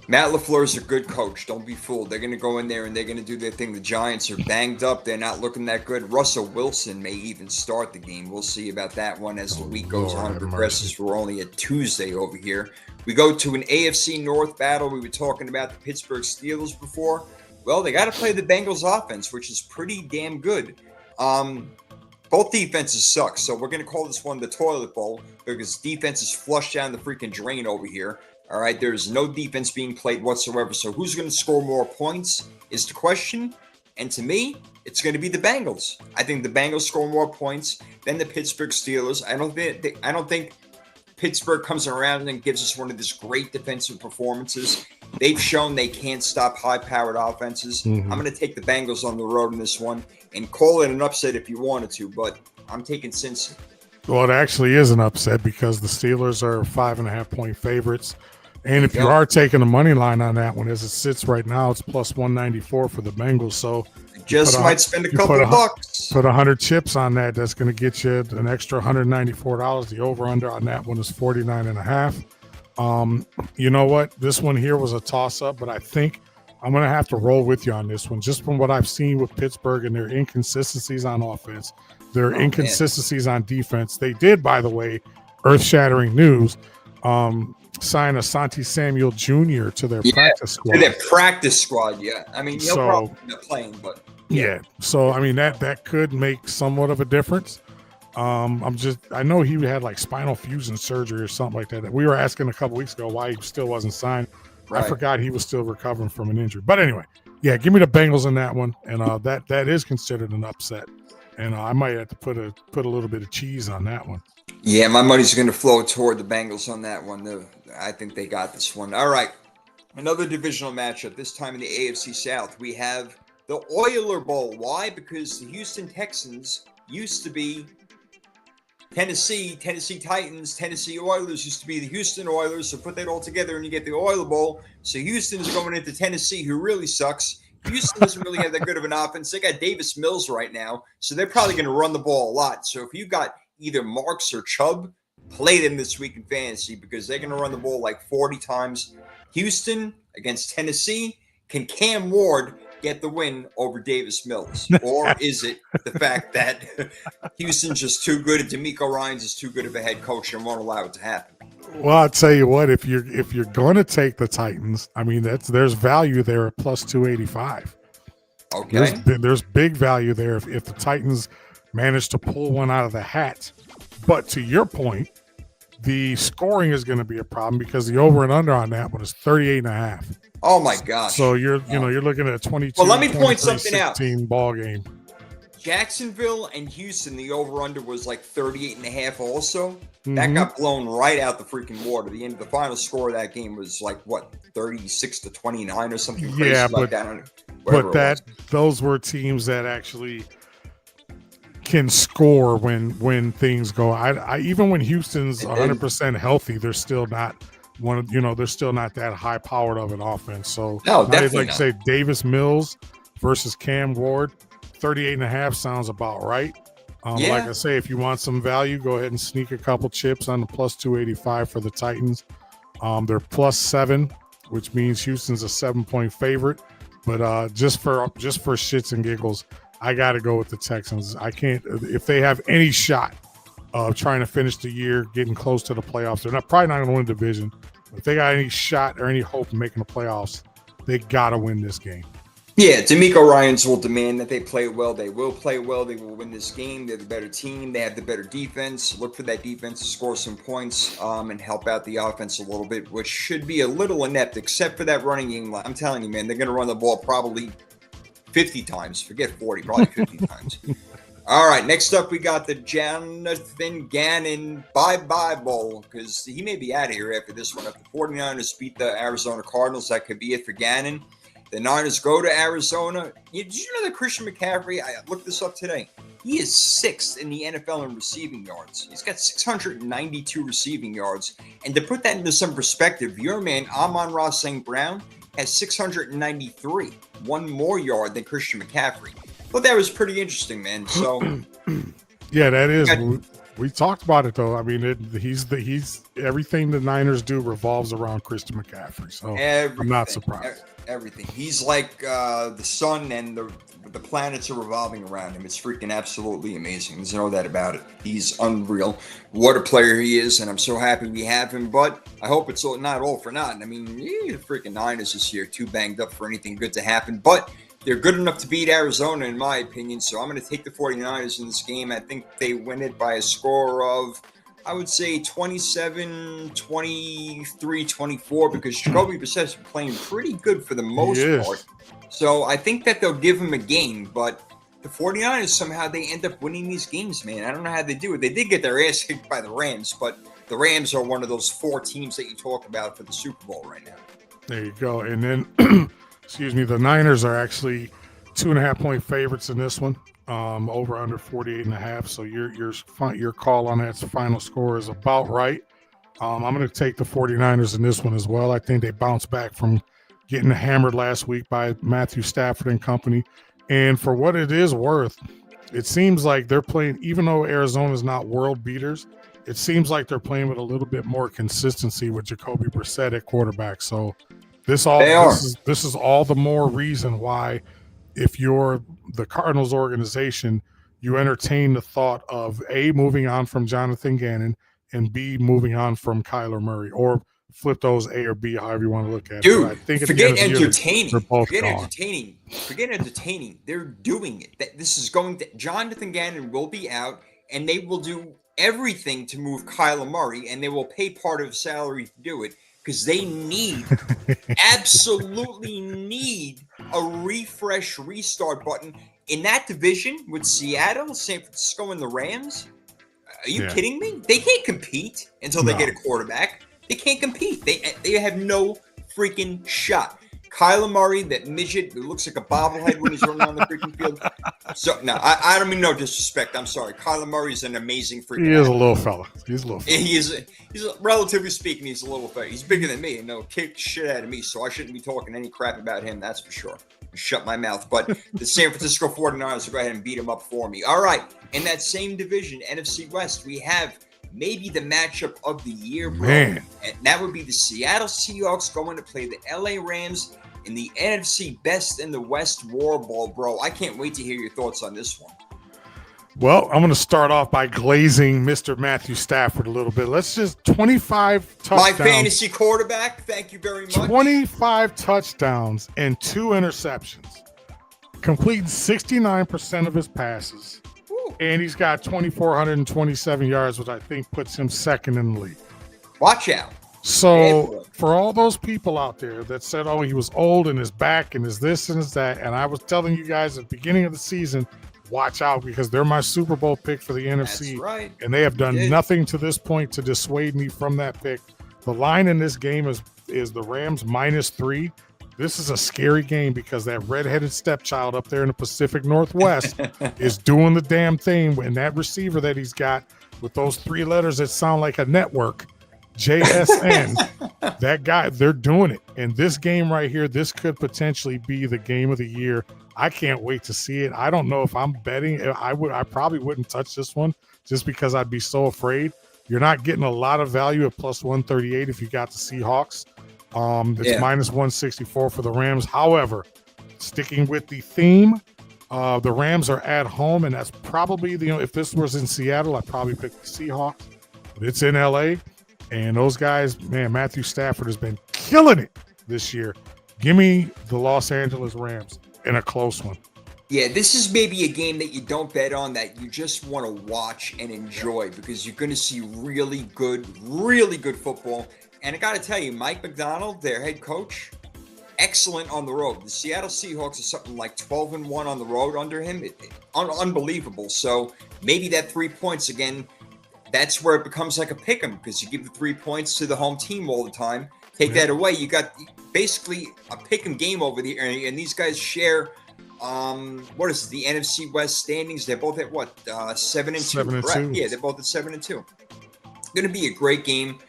Matt LaFleur is a good coach. Don't be fooled. They're going to go in there and they're going to do their thing. The Giants are banged up. They're not looking that good. Russell Wilson may even start the game. We'll see about that one as the week goes on and progresses. We're only at Tuesday over here. We go to an AFC North battle. We were talking about the Pittsburgh Steelers before. Well, they got to play the Bengals offense, which is pretty damn good. Both defenses suck, so we're going to call this one the toilet bowl because defense is flushed down the freaking drain over here. All right, there's no defense being played whatsoever. So who's going to score more points is the question. And to me, it's going to be the Bengals. I think the Bengals score more points than the Pittsburgh Steelers. I don't think Pittsburgh comes around and gives us one of these great defensive performances. They've shown they can't stop high-powered offenses. I'm going to take the Bengals on the road in this one and call it an upset if you wanted to, but I'm taking Cincy. Well, it actually is an upset because the Steelers are 5.5-point favorites. And if you are taking the money line on that one, as it sits right now, it's plus 194 for the Bengals. So just might spend a couple bucks. Put 100 chips on that. That's going to get you an extra $194. The over-under on that one is 49.5. You know what? This one here was a toss-up, but I think I'm going to have to roll with you on this one. Just from what I've seen with Pittsburgh and their inconsistencies on offense, their inconsistencies on defense. They did, by the way, earth-shattering news, sign Asante Samuel Jr. to their practice squad. To their practice squad, yeah. I mean, he'll probably end up playing, but yeah. So I mean that could make somewhat of a difference. I know he had like spinal fusion surgery or something like that. We were asking a couple weeks ago why he still wasn't signed. Right. I forgot he was still recovering from an injury. But anyway, yeah, give me the Bengals in that one, and that is considered an upset. And I might have to put a little bit of cheese on that one. Yeah, my money's going to flow toward the Bengals on that one. I think they got this one. All right, another divisional matchup. This time in the AFC South, we have the Oiler Bowl. Why? Because the Houston Texans used to be Tennessee Titans, Tennessee Oilers used to be the Houston Oilers. So put that all together and you get the Oiler Bowl. So Houston's going into Tennessee, who really sucks. Houston doesn't really have that good of an offense. They got Davis Mills right now, so they're probably going to run the ball a lot. So if you got either Marks or Chubb, play them this week in fantasy because they're going to run the ball like 40 times. Houston against Tennessee. Can Cam Ward get the win over Davis Mills? Or is it the fact that Houston's just too good and DeMeco Ryans is too good of a head coach and won't allow it to happen? Well, I'll tell you what, if you're going to take the Titans, I mean, there's value there at plus 285. Okay. There's big value there if the Titans manage to pull one out of the hat. But to your point, the scoring is going to be a problem because the over and under on that one is 38.5. Oh my gosh. So you're looking at a 22. Well, let me point something out. Ball game. Jacksonville and Houston, the over-under was like 38.5 also. That got blown right out the freaking water. The end of the final score of that game was like, what, 36-29 or something crazy like that. But those were teams that actually can score when things go. I even when Houston's 100% healthy, they're still not they're still not that high-powered of an offense. So no, definitely like say Davis Mills versus Cam Ward, 38.5 sounds about right. Like I say, if you want some value, go ahead and sneak a couple chips on the plus 285 for the Titans. They're plus 7, which means Houston's a 7-point favorite. But just for shits and giggles, I got to go with the Texans. I can't if they have any shot of trying to finish the year, getting close to the playoffs. They're probably not going to win the division. If they got any shot or any hope of making the playoffs, they got to win this game. Yeah, DeMeco Ryans will demand that they play well. They will play well. They will win this game. They're the better team. They have the better defense. Look for that defense to score some points and help out the offense a little bit, which should be a little inept, except for that running game. I'm telling you, man, they're going to run the ball probably 50 times. Forget 40, probably 50 times. All right, next up, we got the Jonathan Gannon bye-bye bowl because he may be out of here after this one. If the 49ers beat the Arizona Cardinals, that could be it for Gannon. The Niners go to Arizona. Did you know that Christian McCaffrey, I looked this up today, he is 6th in the NFL in receiving yards. He's got 692 receiving yards. And to put that into some perspective, your man, Amon-Ra St. Brown, has 693, one more yard than Christian McCaffrey. Well, that was pretty interesting, man. So, yeah, that is. We talked about it though. I mean, he's everything the Niners do revolves around Christian McCaffrey. So Everything, I'm not surprised. Everything. He's like the sun and the planets are revolving around him. It's freaking absolutely amazing. There's no doubt about it. He's unreal. What a player he is, and I'm so happy we have him. But I hope it's not all for naught. I mean, the freaking Niners this year too banged up for anything good to happen. But they're good enough to beat Arizona, in my opinion. So I'm going to take the 49ers in this game. I think they win it by a score of, I would say 27, 23, 24, because Jacoby Brissett's been playing pretty good for the most part. So I think that they'll give him a game, but the 49ers, somehow they end up winning these games, man. I don't know how they do it. They did get their ass kicked by the Rams, but the Rams are one of those 4 teams that you talk about for the Super Bowl right now. There you go. And then, excuse me, the Niners are actually 2.5-point favorites in this one. Over under 48.5. So your call on that final score is about right. I'm going to take the 49ers in this one as well. I think they bounced back from getting hammered last week by Matthew Stafford and company. And for what it is worth, it seems like they're playing, even though Arizona's not world beaters, it seems like they're playing with a little bit more consistency with Jacoby Brissett at quarterback. So this is all the more reason why, if you're the Cardinals organization, you entertain the thought of A, moving on from Jonathan Gannon, and B, moving on from Kyler Murray, or flip those A or B, however you want to look at it. Dude, I think forget entertaining. Forget entertaining. They're doing it. This is going to, Jonathan Gannon will be out, and they will do everything to move Kyler Murray, and they will pay part of his salary to do it, because they absolutely need a restart button in that division with Seattle, San Francisco, and the Rams. Are you kidding me? They can't compete until they get a quarterback. They can't compete. They have no freaking shot. Kyler Murray, that midget who looks like a bobblehead when he's running on the freaking field. So, no, I don't mean no disrespect. I'm sorry. Kyler Murray is an amazing freaking He is athlete. A little fella. He's a little fella. He's relatively speaking, he's a little fella. He's bigger than me and he'll kick shit out of me, so I shouldn't be talking any crap about him, that's for sure. Shut my mouth. But the San Francisco 49ers will go ahead and beat him up for me. All right. In that same division, NFC West, we have maybe the matchup of the year, bro. Man. And that would be the Seattle Seahawks going to play the LA Rams in the NFC Best in the West War Bowl, bro. I can't wait to hear your thoughts on this one. Well, I'm going to start off by glazing Mr. Matthew Stafford a little bit. Let's just 25 touchdowns. My fantasy quarterback, thank you very much. 25 touchdowns and 2 interceptions. Completing 69% of his passes. Woo. And he's got 2,427 yards, which I think puts him second in the league. Watch out. So for all those people out there that said, oh, he was old and his back and his this and his that, and I was telling you guys at the beginning of the season, watch out because they're my Super Bowl pick for the NFC. That's right. And they have done nothing to this point to dissuade me from that pick. The line in this game is the Rams -3. This is a scary game because that redheaded stepchild up there in the Pacific Northwest is doing the damn thing. And that receiver that he's got with those 3 letters that sound like a network, JSN, that guy, they're doing it. And this game right here, this could potentially be the game of the year. I can't wait to see it. I don't know if I'm betting. I probably wouldn't touch this one just because I'd be so afraid. You're not getting a lot of value at +138 if you got the Seahawks. It's -164 for the Rams. However, sticking with the theme, the Rams are at home, and that's probably if this was in Seattle, I'd probably pick the Seahawks. But it's in LA. And those guys, man, Matthew Stafford has been killing it this year. Give me the Los Angeles Rams in a close one. Yeah, this is maybe a game that you don't bet on, that you just want to watch and enjoy because you're going to see really good football. And I got to tell you, Mike Macdonald, their head coach, excellent on the road. The Seattle Seahawks are something like 12-1 on the road under him. Unbelievable. So maybe that 3 points again, that's where it becomes like a pick 'em because you give the 3 points to the home team all the time. Take that away, you got basically a pick 'em game over the area, and these guys share what is it, the NFC West standings? They're both at what 7-2. 7-2. Yeah, they're both at 7-2. Going to be a great game.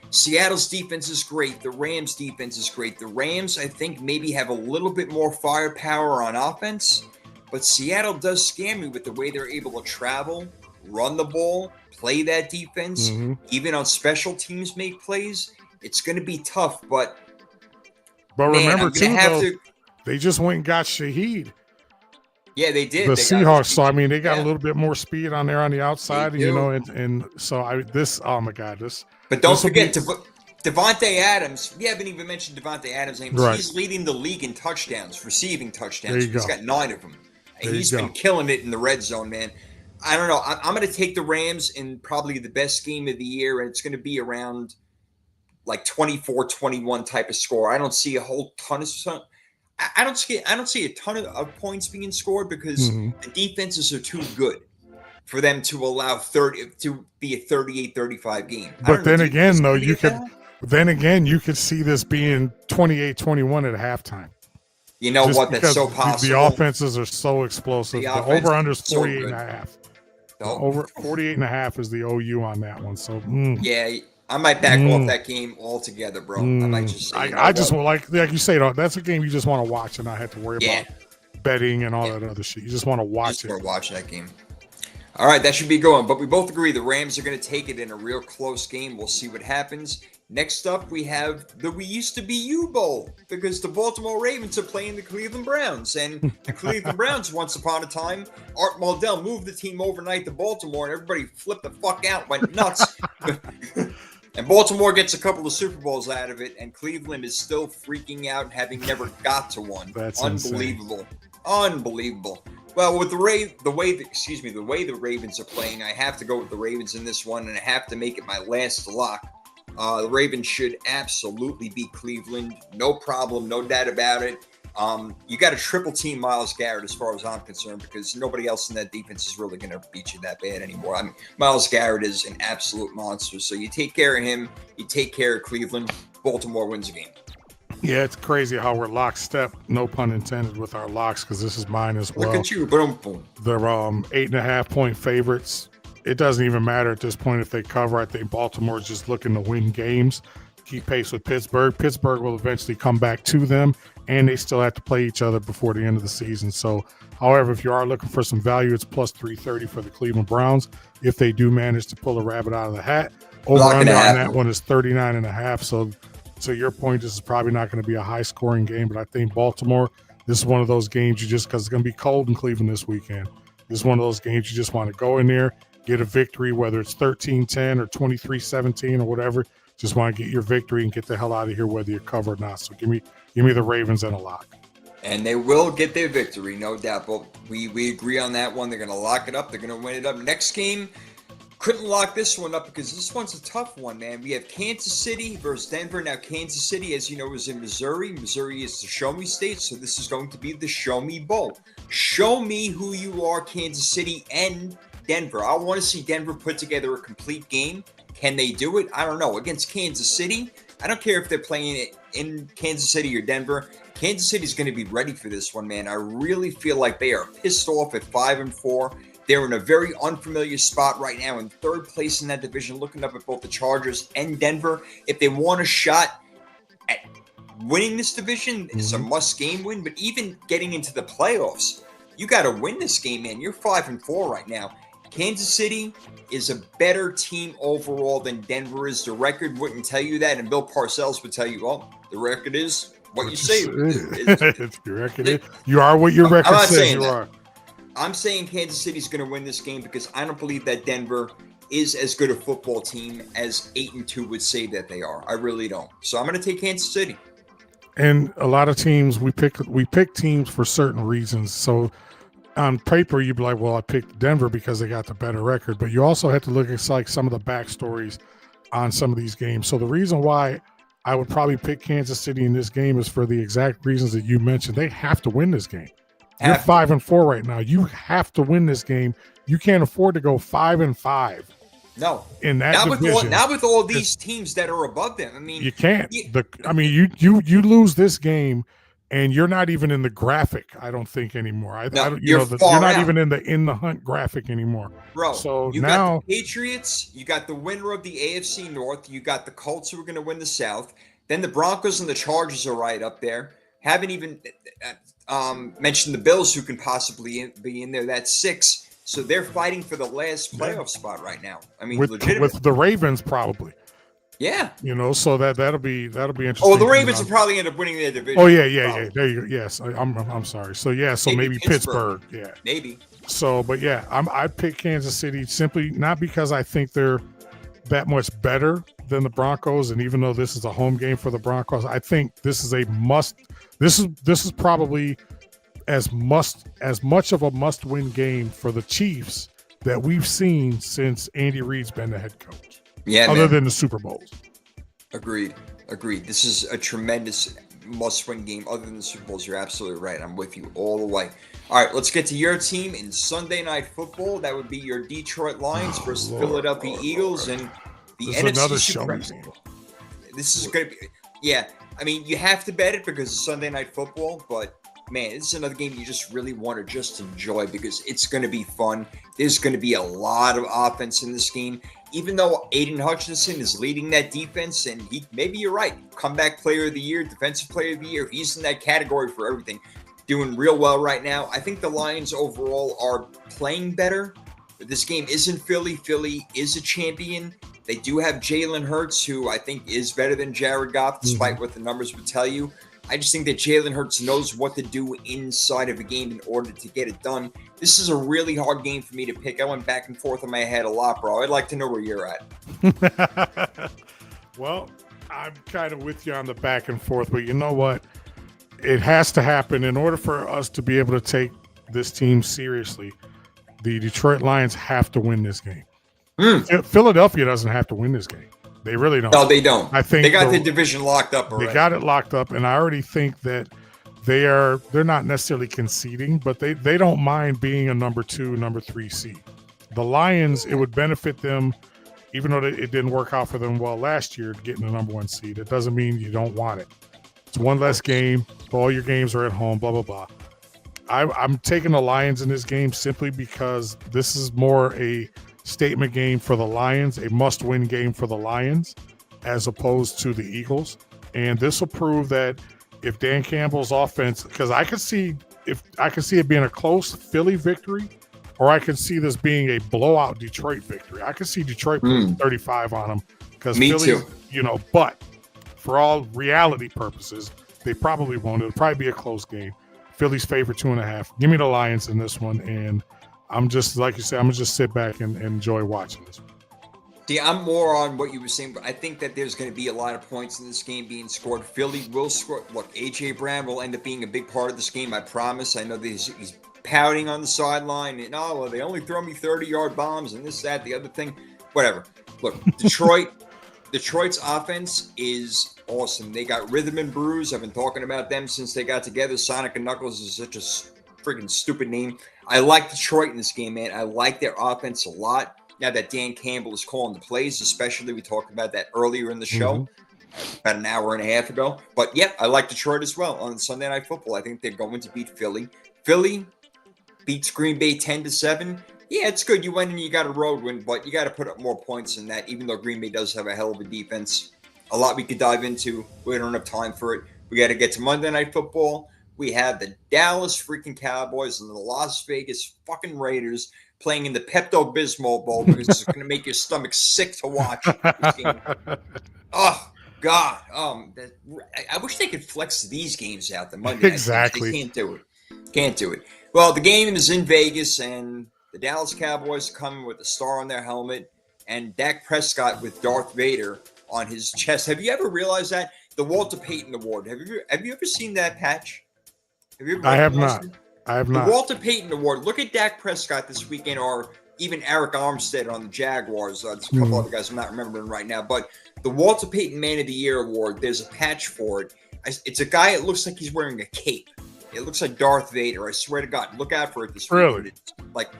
Seattle's defense is great. The Rams' defense is great. The Rams, I think, maybe have a little bit more firepower on offense, but Seattle does scare me with the way they're able to travel, run the ball, play that defense, Mm-hmm. even on special teams make plays, it's going to be tough. But man, remember I'm going too, to have though, to. they just went and got Shaheed, Yeah, they did. the They got Seahawks. So I mean, they got a yeah, little bit more speed on there on the outside, they and do. and so oh my God, But don't this will forget, be Devontae Adams. We haven't even mentioned Devontae Adams' name. right. He's leading the league in touchdowns, receiving There touchdowns. you He's go. got 9 of them. There you He's go. been killing it in the red zone, man. I don't know. I'm going to take the Rams in probably the best game of the year, and it's going to be around like 24-21 type of score. I don't see a whole ton of I don't see a ton of points being scored because Mhm. the defenses are too good for them to allow 30 to be a 38-35 game. I But don't know, then do you think it's again, though, gonna you could see this being 28-21 at halftime. You know Just what? That's because so the possible. offenses are so explosive. The over-under is 48 and a half. Over 48 and a half is the OU on that one. So yeah, I might back off that game altogether, bro. I might just say, I just want like you say, that's a game you just want to watch and not have to worry about betting and all that other shit. You just want to watch it. Want to watch that game. All right, that should be going. But we both agree the Rams are going to take it in a real close game. We'll see what happens. Next up, we have the We Used to Be You Bowl because the Baltimore Ravens are playing the Cleveland Browns. And the Cleveland Browns, once upon a time, Art Modell moved the team overnight to Baltimore, and everybody flipped the fuck out, went nuts. And Baltimore gets a couple of Super Bowls out of it, and Cleveland is still freaking out, having never got to one. That's unbelievable, insane. Unbelievable. Well, with the way the Ravens are playing, I have to go with the Ravens in this one, and I have to make it my last lock. The Ravens should absolutely beat Cleveland, no problem, no doubt about it. You got to triple team Myles Garrett as far as I'm concerned because nobody else in that defense is really going to beat you that bad anymore. I mean, Myles Garrett is an absolute monster. So you take care of him, you take care of Cleveland, Baltimore wins the game. Yeah, it's crazy how we're lockstep, no pun intended, with our locks because this is mine as well. Look at you, boom, boom. They're 8.5 point favorites. It doesn't even matter at this point if they cover. I think Baltimore's just looking to win games, keep pace with Pittsburgh. Pittsburgh will eventually come back to them, and they still have to play each other before the end of the season. So, however, if you are looking for some value, it's plus 330 for the Cleveland Browns. If they do manage to pull a rabbit out of the hat, over under on that one is 39.5. So, to your point, this is probably not going to be a high scoring game, but I think Baltimore, this is one of those games you just, because it's going to be cold in Cleveland this weekend. This is one of those games you just want to go in there, get a victory, whether it's 13-10 or 23-17 or whatever. Just want to get your victory and get the hell out of here, whether you're covered or not. So give me the Ravens and a lock. And they will get their victory, no doubt. But we agree on that one. They're going to lock it up. They're going to win it up. Next game, couldn't lock this one up because this one's a tough one, man. We have Kansas City versus Denver. Now, Kansas City, as you know, is in Missouri. Missouri is the Show Me State, so this is going to be the Show Me Bowl. Show me who you are, Kansas City and Denver. I want to see Denver put together a complete game. Can they do it? I don't know. Against Kansas City, I don't care if they're playing it in Kansas City or Denver. Kansas City is going to be ready for this one, man. I really feel like they are pissed off at 5-4. They're in a very unfamiliar spot right now in third place in that division, looking up at both the Chargers and Denver. If they want a shot at winning this division, it's a must-game win. But even getting into the playoffs, you got to win this game, man. You're 5-4 right now. Kansas City is a better team overall than Denver is. The record wouldn't tell you that, and Bill Parcells would tell you, well, the record is what you say. It's your record. You are what your record says you are. I'm saying Kansas City is going to win this game because I don't believe that Denver is as good a football team as 8-2 would say that they are. I really don't. So I'm going to take Kansas City. And a lot of teams, we pick teams for certain reasons. So on paper, you'd be like, well, I picked Denver because they got the better record. But you also have to look at like some of the backstories on some of these games. So the reason why I would probably pick Kansas City in this game is for the exact reasons that you mentioned. They have to win this game. You're 5-4 right now. You have to win this game. You can't afford to go 5-5. No, in that division. Not with all these teams that are above them. I mean, you can't. You lose this game, and you're not even in the graphic. I don't think anymore. You're not even in the hunt graphic anymore, bro. So you now got the Patriots, you got the winner of the AFC North, you got the Colts who are going to win the South. Then the Broncos and the Chargers are right up there. Haven't even mentioned the Bills who can possibly be in there. That's 6. So they're fighting for the last playoff spot right now. I mean, with the Ravens probably. Yeah. So that'll be interesting. Oh, the Ravens will probably end up winning their division. Oh yeah. There you go. Yes, I'm sorry. So maybe Pittsburgh. Yeah, maybe. So, but yeah, I pick Kansas City simply not because I think they're that much better than the Broncos, and even though this is a home game for the Broncos, I think this is a must. This is probably as much of a must-win game for the Chiefs that we've seen since Andy Reid's been the head coach. Yeah, other than the Super Bowls. Agreed. This is a tremendous must-win game. Other than the Super Bowls, you're absolutely right. I'm with you all the way. All right, let's get to your team in Sunday Night Football. That would be your Detroit Lions versus Philadelphia Eagles and the NFC Supremacy. This is going to be, yeah. I mean, you have to bet it because it's Sunday Night Football, but man, this is another game you just really want to just enjoy because it's going to be fun. There's going to be a lot of offense in this game. Even though Aiden Hutchinson is leading that defense, and maybe you're right, comeback player of the year, defensive player of the year, he's in that category for everything. Doing real well right now. I think the Lions overall are playing better. But this game isn't Philly. Philly is a champion. They do have Jalen Hurts, who I think is better than Jared Goff, despite what the numbers would tell you. I just think that Jalen Hurts knows what to do inside of a game in order to get it done. This is a really hard game for me to pick. I went back and forth in my head a lot, bro. I'd like to know where you're at. Well, I'm kind of with you on the back and forth, but you know what? It has to happen in order for us to be able to take this team seriously. The Detroit Lions have to win this game. Philadelphia doesn't have to win this game. They really don't. No, they don't. I think they got the division locked up already. They got it locked up, and I already think that they're not necessarily conceding, but they don't mind being a number 2, number 3 seed. The Lions, it would benefit them, even though it didn't work out for them well last year, getting the number 1 seed. It doesn't mean you don't want it. It's one less game. All your games are at home, blah, blah, blah. I'm taking the Lions in this game simply because this is more a statement game for the Lions, a must-win game for the Lions, as opposed to the Eagles. And this will prove that if Dan Campbell's offense, because I could see it being a close Philly victory, or I could see this being a blowout Detroit victory. I could see Detroit putting 35 on them because Philly, but for all reality purposes, they probably won't. It'll probably be a close game. Philly's favorite 2.5. Give me the Lions in this one, and I'm just, like you said, I'm going to just sit back and enjoy watching this one. See, I'm more on what you were saying, but I think that there's going to be a lot of points in this game being scored. Philly will score. Look, A.J. Brown will end up being a big part of this game, I promise. I know that he's pouting on the sideline, and, they only throw me 30-yard bombs and this, that, the other thing. Whatever. Look, Detroit's offense is awesome. They got Rhythm and Brews. I've been talking about them since they got together. Sonic and Knuckles is such a freaking stupid name. I like Detroit in this game, man. I like their offense a lot. Now that Dan Campbell is calling the plays, especially, we talked about that earlier in the show, about an hour and a half ago. But, yeah, I like Detroit as well on Sunday Night Football. I think they're going to beat Philly. Philly beats Green Bay 10-7. Yeah, it's good. You went and you got a road win, but you got to put up more points than that, even though Green Bay does have a hell of a defense. A lot we could dive into. We don't have time for it. We got to get to Monday Night Football. We have the Dallas freaking Cowboys and the Las Vegas fucking Raiders playing in the Pepto-Bismol Bowl because it's going to make your stomach sick to watch this game. Oh, God. I wish they could flex these games out, the Monday night. Exactly. They can't do it. Well, the game is in Vegas, and the Dallas Cowboys come with a star on their helmet, and Dak Prescott with Darth Vader on his chest. Have you ever realized that? The Walter Payton Award. Have you ever seen that patch? I have not. The Walter Payton Award. Look at Dak Prescott this weekend, or even Eric Armstead on the Jaguars. There's a couple other guys I'm not remembering right now. But the Walter Payton Man of the Year Award, there's a patch for it. It's a guy, it looks like he's wearing a cape. It looks like Darth Vader. I swear to God. Look out for it this weekend. Really? It's like,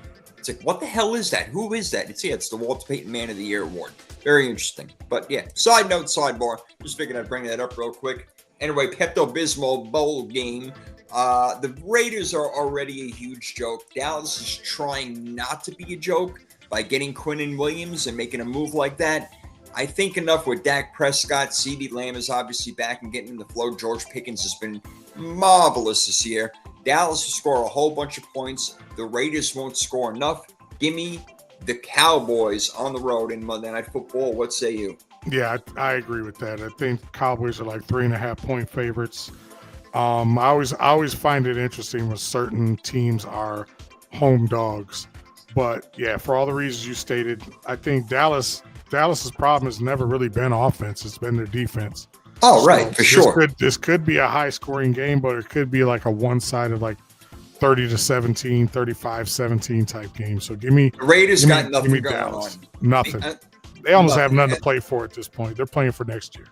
what the hell is that? Who is that? It's the Walter Payton Man of the Year Award. Very interesting. But yeah, side note, sidebar. Just figured I'd bring that up real quick. Anyway, Pepto-Bismol Bowl game. The Raiders are already a huge joke. Dallas is trying not to be a joke by getting Quinnen Williams and making a move like that. I think enough with Dak Prescott. CeeDee Lamb is obviously back and getting in the flow. George Pickens has been marvelous this year. Dallas will score a whole bunch of points. The Raiders won't score enough. Give me the Cowboys on the road in Monday Night Football. What say you? Yeah, I agree with that. I think Cowboys are like 3.5-point favorites. I always find it interesting when certain teams are home dogs, but yeah, for all the reasons you stated, I think Dallas's problem has never really been offense; it's been their defense. Oh, So right, for sure. this could be a high scoring game, but it could be like a one-sided, like 30-17, 35-17 type game. So The Raiders got give nothing me going Dallas. on. Nothing. They almost have Nothing. nothing to play for at this point. They're playing for next year.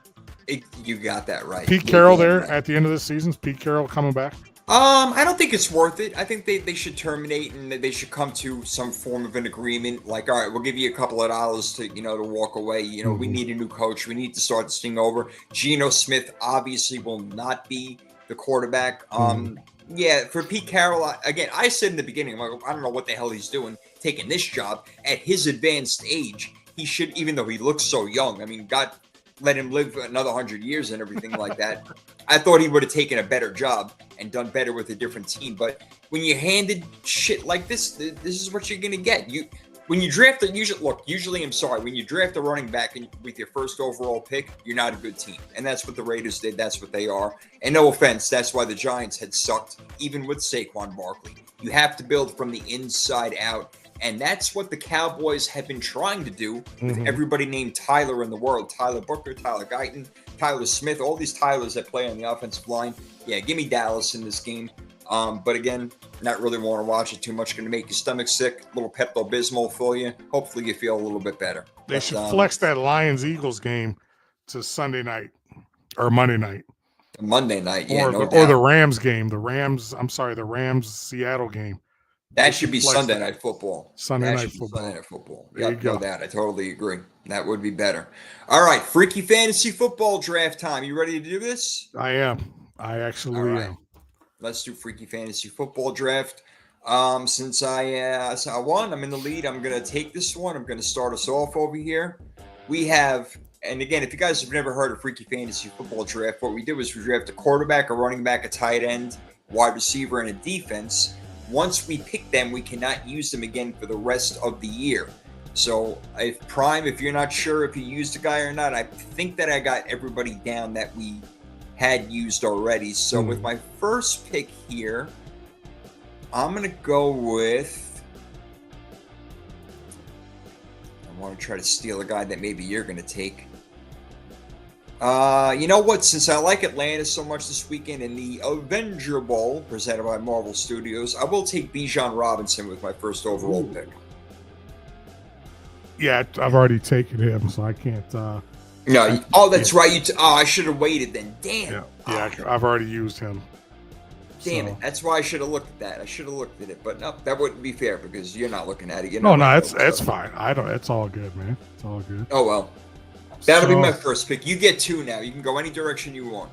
You got that right. Pete Carroll there at the end of the season. Is Pete Carroll coming back? I don't think it's worth it. I think they should terminate and they should come to some form of an agreement. Like, all right, we'll give you a couple of dollars to to walk away. We need a new coach. We need to start this thing over. Geno Smith obviously will not be the quarterback. Yeah, for Pete Carroll, again, I said in the beginning, I'm like, I don't know what the hell he's doing taking this job at his advanced age. He should, even though he looks so young. I mean, God let him live another 100 years and everything like that. I thought he would have taken a better job and done better with a different team. But when you're handed shit like this is what you're gonna get. When you draft usually I'm sorry, when you draft a running back with your first overall pick, you're not a good team. And that's what the Raiders did. That's what they are. And no offense, that's why the Giants had sucked, even with Saquon Barkley. You have to build from the inside out. And that's what the Cowboys have been trying to do with everybody named Tyler in the world. Tyler Booker, Tyler Guyton, Tyler Smith, all these Tylers that play on the offensive line. Yeah, give me Dallas in this game. But again, not really want to watch it too much. Going to make your stomach sick. A little Pepto-Bismol for you. Hopefully you feel a little bit better. They should flex that Lions-Eagles game to Sunday night or Monday night. Monday night, yeah, or the Rams game. The Rams-Seattle game. That should be Sunday Night Football. Sunday Night Football. Yeah, know that. I totally agree. That would be better. All right, Freaky Fantasy Football draft time. You ready to do this? I am. I actually am. Let's do Freaky Fantasy Football draft. Since I won, I'm in the lead. I'm going to take this one. I'm going to start us off over here. We have, and again, if you guys have never heard of Freaky Fantasy Football draft, what we did was we draft a quarterback, a running back, a tight end, wide receiver, and a defense. Once we pick them, we cannot use them again for the rest of the year. So, if you're not sure if you used a guy or not, I think that I got everybody down that we had used already. So, with my first pick here, I'm going to go with... I want to try to steal a guy that maybe you're going to take. You know what? Since I like Atlanta so much this weekend in the Avenger Bowl presented by Marvel Studios, I will take Bijan Robinson with my first overall pick. Yeah, I've already taken him, so I can't. No. That's right. I should have waited then. Damn. Yeah, I've already used him. Damn it. That's why I should have looked at that. I should have looked at it, but no, that wouldn't be fair because you're not looking at it. It's fine. It's all good, man. It's all good. Oh well. That'll be my first pick. You get two now. You can go any direction you want.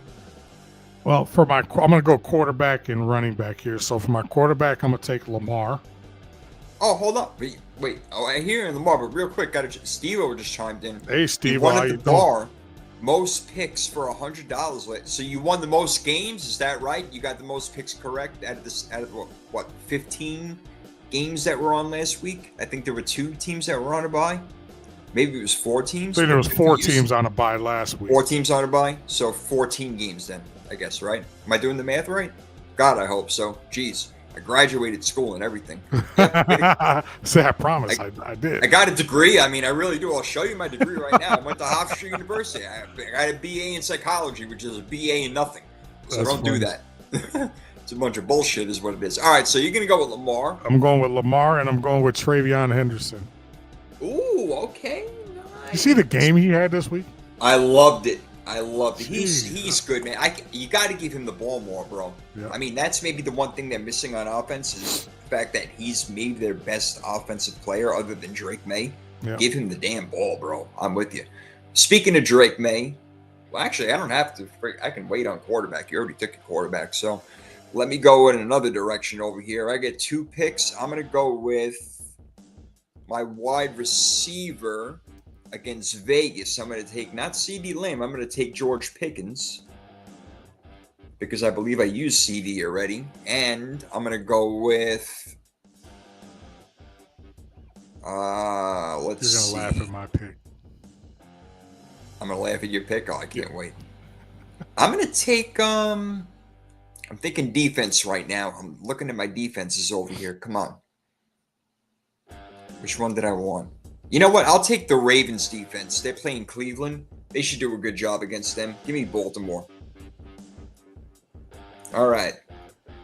Well, I'm going to go quarterback and running back here. So for my quarterback, I'm going to take Lamar. Oh, hold up. Wait. Oh, I hear Lamar, but real quick, Steve-O just chimed in. Hey, Steve. He won at the bar. Most picks for $100. So you won the most games. Is that right? You got the most picks correct out of what 15 games that were on last week? I think there were 2 teams that were on a bye. Maybe it was 4 teams. I think there was 4 teams on a bye last week. 4 teams on a bye, so 14 games then, I guess, right? Am I doing the math right? God, I hope so. Jeez, I graduated school and everything. Say, I promise, I did. I got a degree. I mean, I really do. I'll show you my degree right now. I went to Hofstra University. I got a BA in psychology, which is a BA in nothing. So don't do that. It's a bunch of bullshit is what it is. All right, so you're going to go with Lamar. I'm going with Lamar, and I'm going with TreVeyon Henderson. Ooh, okay. Nice. You see the game he had this week? I loved it. He's good, man. You got to give him the ball more, bro. Yeah. I mean, that's maybe the one thing they're missing on offense is the fact that he's maybe their best offensive player other than Drake May. Yeah. Give him the damn ball, bro. I'm with you. Speaking of Drake May, well, actually, I don't have to. I can wait on quarterback. You already took a quarterback, so let me go in another direction over here. I get 2 picks. I'm going to go with my wide receiver against Vegas. I'm going to take not CeeDee Lamb. I'm going to take George Pickens because I believe I used CD already. And I'm going to go with Let's see. You're gonna laugh at my pick. I'm gonna laugh at your pick. Oh, I can't wait. I'm gonna take. I'm thinking defense right now. I'm looking at my defenses over here. Come on. Which one did I want? You know what? I'll take the Ravens defense. They're playing Cleveland. They should do a good job against them. Give me Baltimore. All right.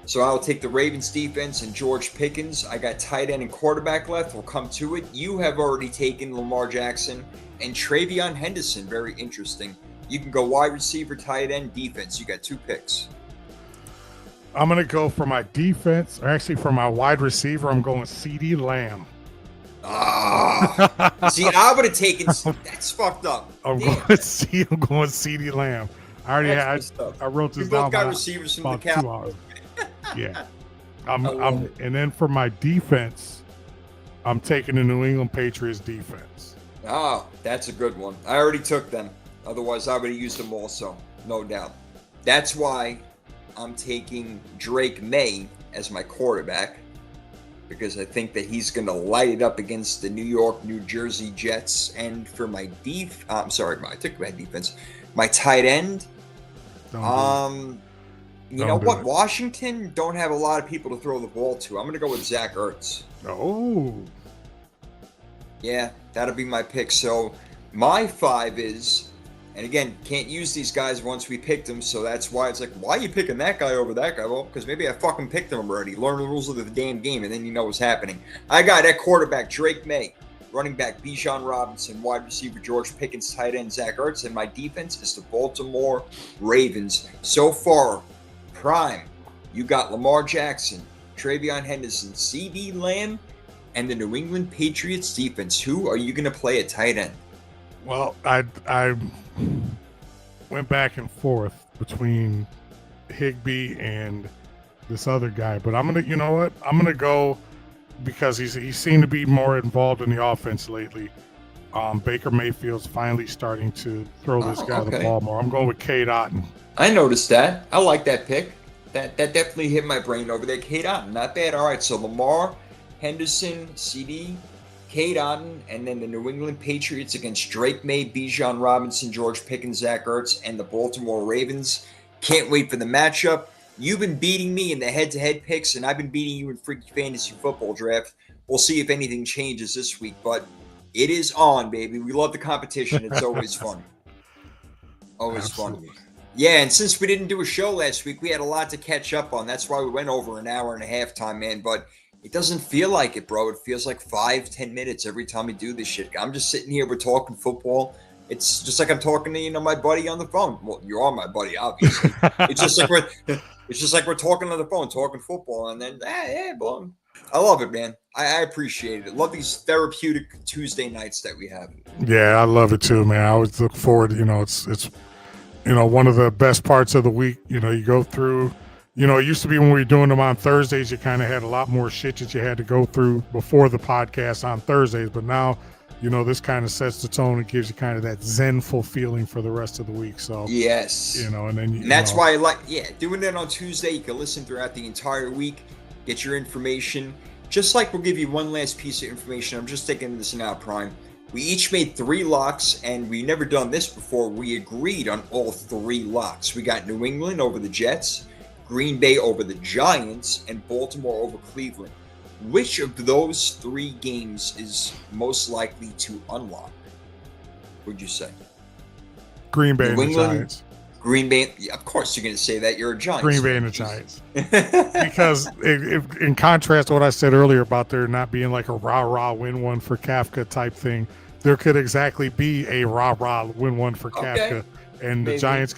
So I'll take the Ravens defense and George Pickens. I got tight end and quarterback left. We'll come to it. You have already taken Lamar Jackson and TreVeyon Henderson. Very interesting. You can go wide receiver, tight end, defense. You got 2 picks. I'm going to go for my defense, or actually for my wide receiver. I'm going CeeDee Lamb. See, I would have taken. That's fucked up. I'm going CeeDee Lamb. I already had. I wrote this down. We both got receivers from the Cowboys. Yeah. And then for my defense, I'm taking the New England Patriots defense. Oh, that's a good one. I already took them. Otherwise, I would have used them also. No doubt. That's why I'm taking Drake May as my quarterback, because I think that he's going to light it up against the New York, New Jersey Jets. And for my I took my defense. My tight end, you know what? Washington don't have a lot of people to throw the ball to. I'm going to go with Zach Ertz. Oh. Yeah, that'll be my pick. So my 5 is, and again, can't use these guys once we picked them, so that's why it's like, why are you picking that guy over that guy? Well, because maybe I fucking picked him already. Learn the rules of the damn game, and then you know what's happening. I got at quarterback Drake May, running back Bijan Robinson, wide receiver George Pickens, tight end Zach Ertz, and my defense is the Baltimore Ravens. So far, prime, you got Lamar Jackson, TreVeyon Henderson, CeeDee Lamb, and the New England Patriots defense. Who are you going to play at tight end? Well, I went back and forth between Higbee and this other guy, but I'm gonna go because he seemed to be more involved in the offense lately. Baker Mayfield's finally starting to throw this guy the ball more. I'm going with Cade Otton. I noticed that. I like that pick. That definitely hit my brain over there. Cade Otton, not bad. All right, so Lamar, Henderson, CD, Cade Otton, and then the New England Patriots against Drake May, Bijan Robinson, George Pickens, Zach Ertz, and the Baltimore Ravens. Can't wait for the matchup. You've been beating me in the head-to-head picks, and I've been beating you in Freaky Fantasy Football Draft. We'll see if anything changes this week, but it is on, baby. We love the competition. It's always fun. Always Absolutely. fun. Yeah, and since we didn't do a show last week, we had a lot to catch up on. That's why we went over an hour and a half time, man. But it doesn't feel like it, bro. It feels like 5-10 minutes every time we do this shit. I'm just sitting here, we're talking football. It's just like I'm talking to, my buddy on the phone. Well, you are my buddy, obviously. It's just like we're talking on the phone, talking football, and then boom. I love it, man. I appreciate it. Love these therapeutic Tuesday nights that we have. Yeah, I love it too, man. I always look forward. It's one of the best parts of the week. You go through. It used to be when we were doing them on Thursdays, you kind of had a lot more shit that you had to go through before the podcast on Thursdays. But now, this kind of sets the tone and gives you kind of that zenful feeling for the rest of the week. So yes, and that's why I like doing it on Tuesday. You can listen throughout the entire week, get your information. Just like we'll give you one last piece of information. I'm just taking this now, Prime. We each made 3 locks, and we never done this before. We agreed on all 3 locks. We got New England over the Jets, Green Bay over the Giants, and Baltimore over Cleveland. Which of those 3 games is most likely to unlock? Would you say? Green Bay and the Giants. Green Bay, of course you're going to say that. You're a Giants. Green Bay and the Giants. Because in contrast to what I said earlier about there not being like a rah-rah win one for Kafka type thing, there could exactly be a rah-rah win one for Kafka. And the Giants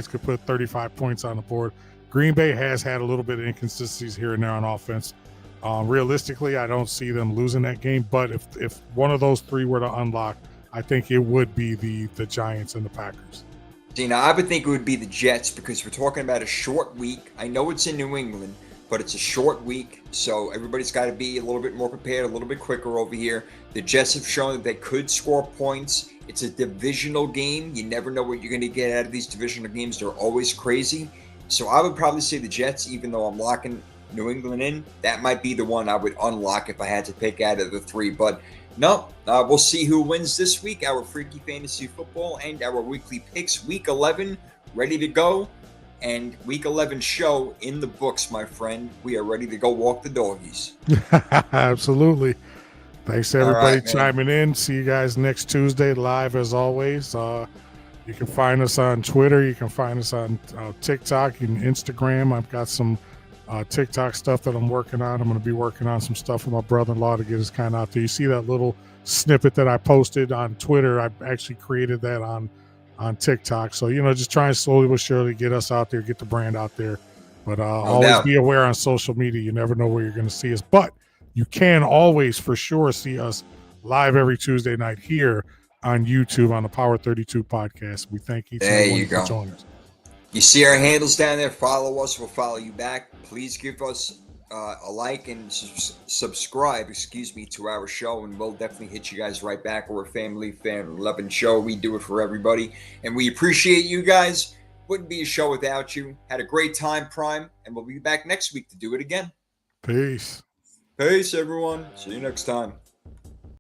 could put 35 points on the board. Green Bay has had a little bit of inconsistencies here and there on offense. Realistically, I don't see them losing that game. But if one of those 3 were to unlock, I think it would be the Giants and the Packers. See, now I would think it would be the Jets because we're talking about a short week. I know it's in New England, but it's a short week, so everybody's got to be a little bit more prepared, a little bit quicker over here. The Jets have shown that they could score points. It's a divisional game. You never know what you're going to get out of these divisional games. They're always crazy. So I would probably say the Jets, even though I'm locking New England in, that might be the one I would unlock if I had to pick out of the three. But no, we'll see who wins this week. Our Freaky Fantasy Football and our weekly picks. Week 11 ready to go. And Week 11 show in the books, my friend. We are ready to go walk the doggies. Absolutely. Thanks to everybody right, chiming in. See you guys next Tuesday live as always. You can find us on Twitter. You can find us on TikTok and Instagram. I've got some TikTok stuff that I'm working on. I'm going to be working on some stuff with my brother-in-law to get us kind of out there. You see that little snippet that I posted on Twitter? I actually created that on TikTok. So, just trying slowly but surely get us out there, get the brand out there. But always be aware on social media. You never know where you're going to see us. But you can always for sure see us live every Tuesday night here on YouTube on the Power 32 podcast. We thank each and every one for joining us. You see our handles down there. Follow us. We'll follow you back. Please give us a like and subscribe, to our show, and we'll definitely hit you guys right back. We're a fan-loving show. We do it for everybody, and we appreciate you guys. Wouldn't be a show without you. Had a great time, Prime, and we'll be back next week to do it again. Peace. Peace, everyone. See you next time.